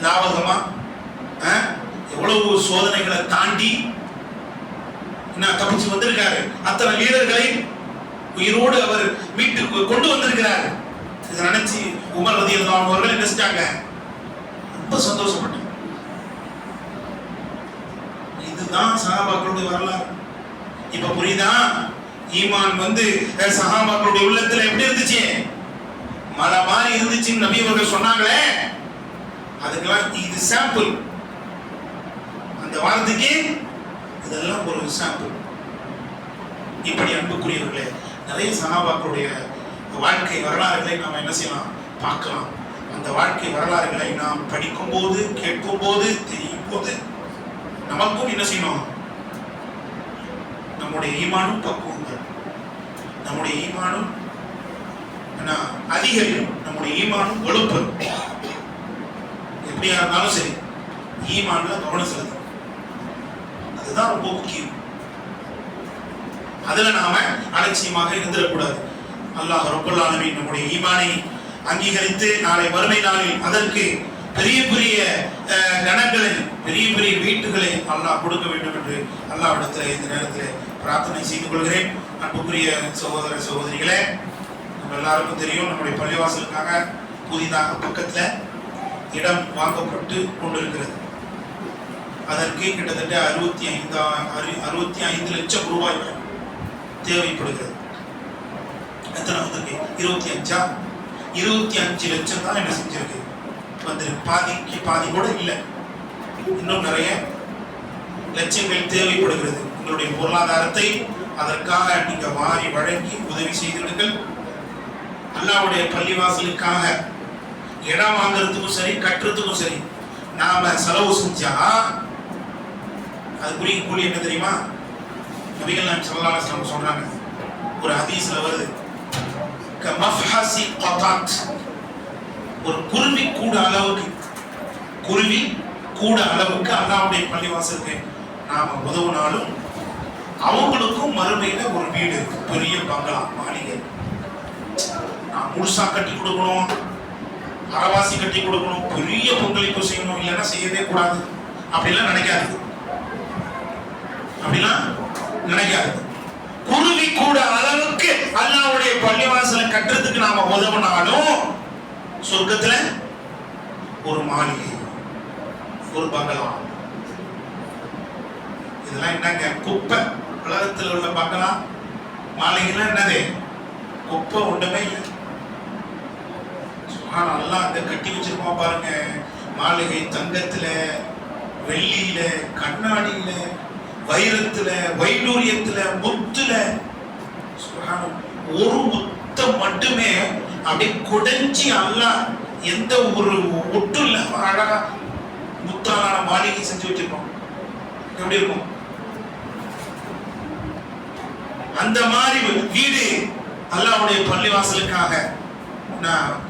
லாபகமா, எவ்வளவு சோதனைகளை தாண்டி என்ன தப்பிச்சு வந்திருக்காரு. அத்தனை வீரர்களை உயிரோடு அவர் வீட்டுக்கு கொண்டு வந்திருக்கிறார். இதை நினைச்சு உமர் ரலியல்லாஹு அன்ஹு அவர்கள் என்ன செஞ்சாங்க, ரொம்ப சந்தோஷப்பட்டாங்க. இதுதான் சஹாபாக்களுடைய வரலாறு. இப்ப புரியுதா? ஈமான் வந்து சஹாபாக்களுடைய உள்ளத்துல எப்படி இருந்துச்சு, மலை மாதிரி இருந்துச்சுன்னு நபி அவர்கள் சொன்னாங்களே, அதுக்கெல்லாம் இது சாம்பிள். அந்த வார்த்தைக்கு இதெல்லாம் ஒரு சாம்பிள். இப்படி அன்புக்குரியவர்களே, நிறைய சஹாபாக்களுடைய வாழ்க்கை வரலாறுகளை நாம் என்ன செய்யலாம், பார்க்கலாம். அந்த வாழ்க்கை வரலாறுகளை நாம் படிக்கும் போது, கேட்கும் போது, தெரியும் போது நமக்கும் என்ன செய்யணும், நம்முடைய ஈமானும் பக்குவங்கள், நம்முடைய ஈமானும் அதிகரிக்கும், நம்முடைய ஈமானும் வலுப்பெறும். எப்படியா இருந்தாலும் சரி ஈமான்ல கவனம் செலுத்தணும். அதுதான் ரொம்ப முக்கியம். அதுல நாம அலட்சியமாக இருந்துடக்கூடாது. அல்லாஹ் ரப்பல் ஆலமீன் நம்முடைய ஈமானை அங்கீகரித்து நாளை மறுமை நாளில் அதற்கு பெரிய பெரிய கணங்களை, பெரிய பெரிய வீட்டுகளை அல்லாஹ் கொடுக்க வேண்டும் என்று அல்லாஹ்விடத்தில் இந்த நேரத்தில் பிரார்த்தனை செய்து கொள்கிறேன். அன்புக்குரிய சகோதர சகோதரிகளே, நம்ம எல்லாருக்கும் தெரியும், நம்முடைய பள்ளிவாசலுக்காக புதிதாக பக்கத்தில் இடம் வாங்கப்பட்டு கொண்டிருக்கிறது. அதற்கு கிட்டத்தட்ட 65 லட்சம் ரூபாய் தேவைப்படுகிறது. எத்தனை வந்திருக்கு? 25 லட்சம் தான் என்ன செஞ்சிருக்கு வந்து, பாதிக்கு பாதி கூட இல்லை. இன்னும் நிறைய லட்சங்கள் தேவைப்படுகிறது. உங்களுடைய பொருளாதாரத்தை அதற்காக நீங்க வாரி வழங்கி உதவி செய்திருங்கள். அல்லாஹ்வுடைய பள்ளிவாசலுக்காக இடம் வாங்குறதுக்கும் சரி, கட்டுறதுக்கும் சரி, நாம செலவு செஞ்சா அதுக்குரிய கூலி என்ன தெரியுமா? நபிகள் நாயகம் ஸல்லல்லாஹு அலைஹி வஸல்லம் சொல்றாங்க, ஒரு ஹதீஸ்ல வருது, கமஃஹஸி கதாத், ஒரு குருவி கூட அளவுக்கு, குருவி கூட அளவுக்கு அல்லாஹ்வுடைய பள்ளிவாசலுக்கு நாம உதவுனாலும் அவங்களுக்கும் மறுமையில ஒரு வீடு இருக்கு, பெரிய பங்களா, மாளிகை. நான் முழுசா கட்டி கொடுக்கணும், அறவாசி கட்டி கொடுக்கணும், பெரிய பங்களிப்பு செய்யணும், இல்லைன்னா செய்யவே கூடாது அப்படிலாம் நினைக்காது. அப்படிலாம் நினைக்காது. குருவி கூட அளவுக்கு அல்லாஹ்வுடைய பள்ளிவாசலை கட்டுறதுக்கு நாம உதவினாலும் சொர்க்கத்துல ஒரு மாளிகை, ஒரு பங்களா. இதெல்லாம் என்னங்க, குப்பை. உலகத்தில் உள்ள பங்களா மாளிகைலாம் என்னது, குப்பை, ஒன்றுமே இல்லை. அல்லாஹ் அந்த கட்டி வச்சிருக்கோம் பாருங்க, மாளிகை தங்கத்துல, வெள்ளியில, கண்ணாடியில, வைரத்துல, வைடூரியத்துல, முத்துல. ஒரு முத்தம் மட்டுமே அப்படியே குடைஞ்சி அல்லாஹ் எந்த ஒரு ஒட்டு இல்ல அழகா முத்தாலான மாளிகை செஞ்சு வச்சிருக்கோம். எப்படி இருக்கும்? அந்த மாதிரி வீடு அல்லாஹ்வுடைய பள்ளிவாசலுக்காக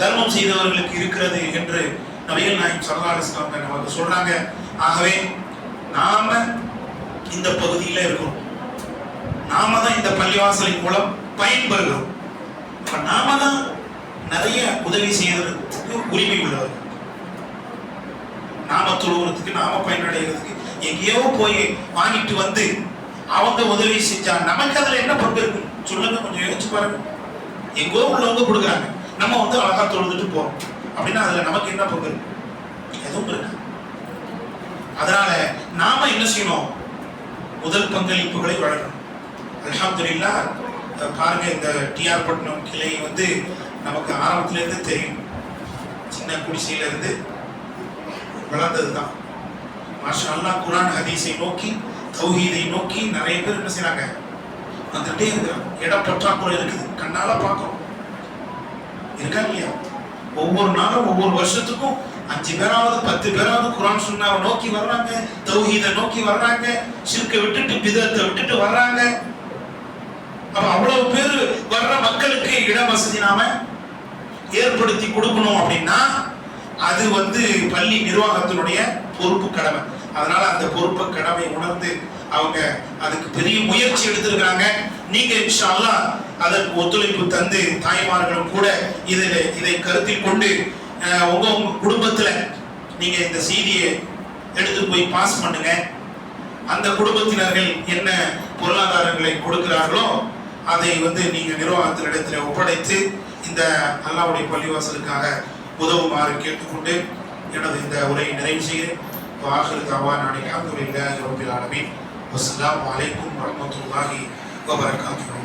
தர்மம் செய்தவர்களுக்கு இருக்கிறது என்று நபிகள் நாயகம் ஸல்லல்லாஹு அலைஹி வஸல்லம் நமக்கு சொல்றாங்க. ஆகவே நாம இந்த பகுதியில இருக்கோம், நாம தான் இந்த பள்ளிவாசலின் மூலம் பயன்பெறுகிறோம். நாம தான் நிறைய உதவி செய்யறதுக்கு உரிமை உள்ளவர். நாம தொழுவதுக்கு, நாம பயனடைகிறதுக்கு எங்கேயோ போய் வாங்கிட்டு வந்து அவங்க உதவி செஞ்சா நமக்கு அதுல என்ன பங்கு இருக்கு சொல்லுங்க, கொஞ்சம் யோசிச்சு பாருங்க. எங்கோ உள்ளவங்க கொடுக்குறாங்க, நம்ம வந்து அழகா தொழுதுட்டு போறோம் அப்படின்னா அதுல நமக்கு என்ன பங்கு இருக்கு? எதுவும் இருக்கு. அதனால நாம என்ன செய்யணும்? முதல் பங்களிப்புகளை வழங்கணும். அல்ஹம்துலில்லாஹ். பாருங்க, இந்த டிஆர் பட்டினம் கிளை வந்து நமக்கு ஆரம்பத்துல இருந்து தெரியும், சின்ன குடிசையில இருந்து வளர்ந்தது தான். மாஷா அல்லாஹ் குர்ஆன் ஹதீஸை நோக்கி தௌஹீதை நோக்கி நிறைய பேர் என்ன செய்றாங்க, வந்துட்டே இருக்கிறாங்க. இடம் பற்றாக்குறை இருக்குது, கண்ணால பார்க்கிறோம். இருக்கா இல்லையா? ஒவ்வொரு நாளும் ஒவ்வொரு வருஷத்துக்கும் 5 பேராவது 10 பேராவது குர்ஆன் சுன்னாவை நோக்கி வர்றாங்க, தௌஹீதை நோக்கி வர்றாங்க, ஷிர்க்கை விட்டுட்டு பிதத்தை விட்டுட்டு வர்றாங்க. அப்ப அவ்வளவு பேர் வர்ற மக்களுக்கு இட வசதி நாம ஏற்படுத்தி கொடுக்கணும் அப்படின்னா அது பள்ளி நிர்வாகத்தினுடைய பொறுப்பு கடமை. அதனால அந்த பொறுப்பு கடமை உணர்ந்து அவங்க அதுக்கு பெரிய முயற்சி எடுத்திருக்கிறாங்க. நீங்க இன்ஷா அல்லாஹ் அதற்கு ஒத்துழைப்பு தந்து தாய்மார்களும் கூட இதை கருத்தில் கொண்டு உங்க குடும்பத்துல நீங்க இந்த செய்தியை எடுத்து போய் பாஸ் பண்ணுங்க. அந்த குடும்பத்தினர்கள் என்ன பொருளாதாரங்களை கொடுக்கிறார்களோ அதை நீங்க நிர்வாகத்தினிடத்தில் ஒப்படைத்து இந்த அல்லாஹ்வுடைய பள்ளிவாசலுக்காக உதவுமாறு கேட்டுக்கொண்டு எனது இந்த உரையை நிறைவு செய்கிறேன். வாஹிரு தஅவானா அல்ஹம்துலில்லாஹி ரப்பில் ஆலமீன். வஸ்ஸலாமு அலைக்கும் வரஹ்மத்துல்லாஹி வபரகாத்துஹு.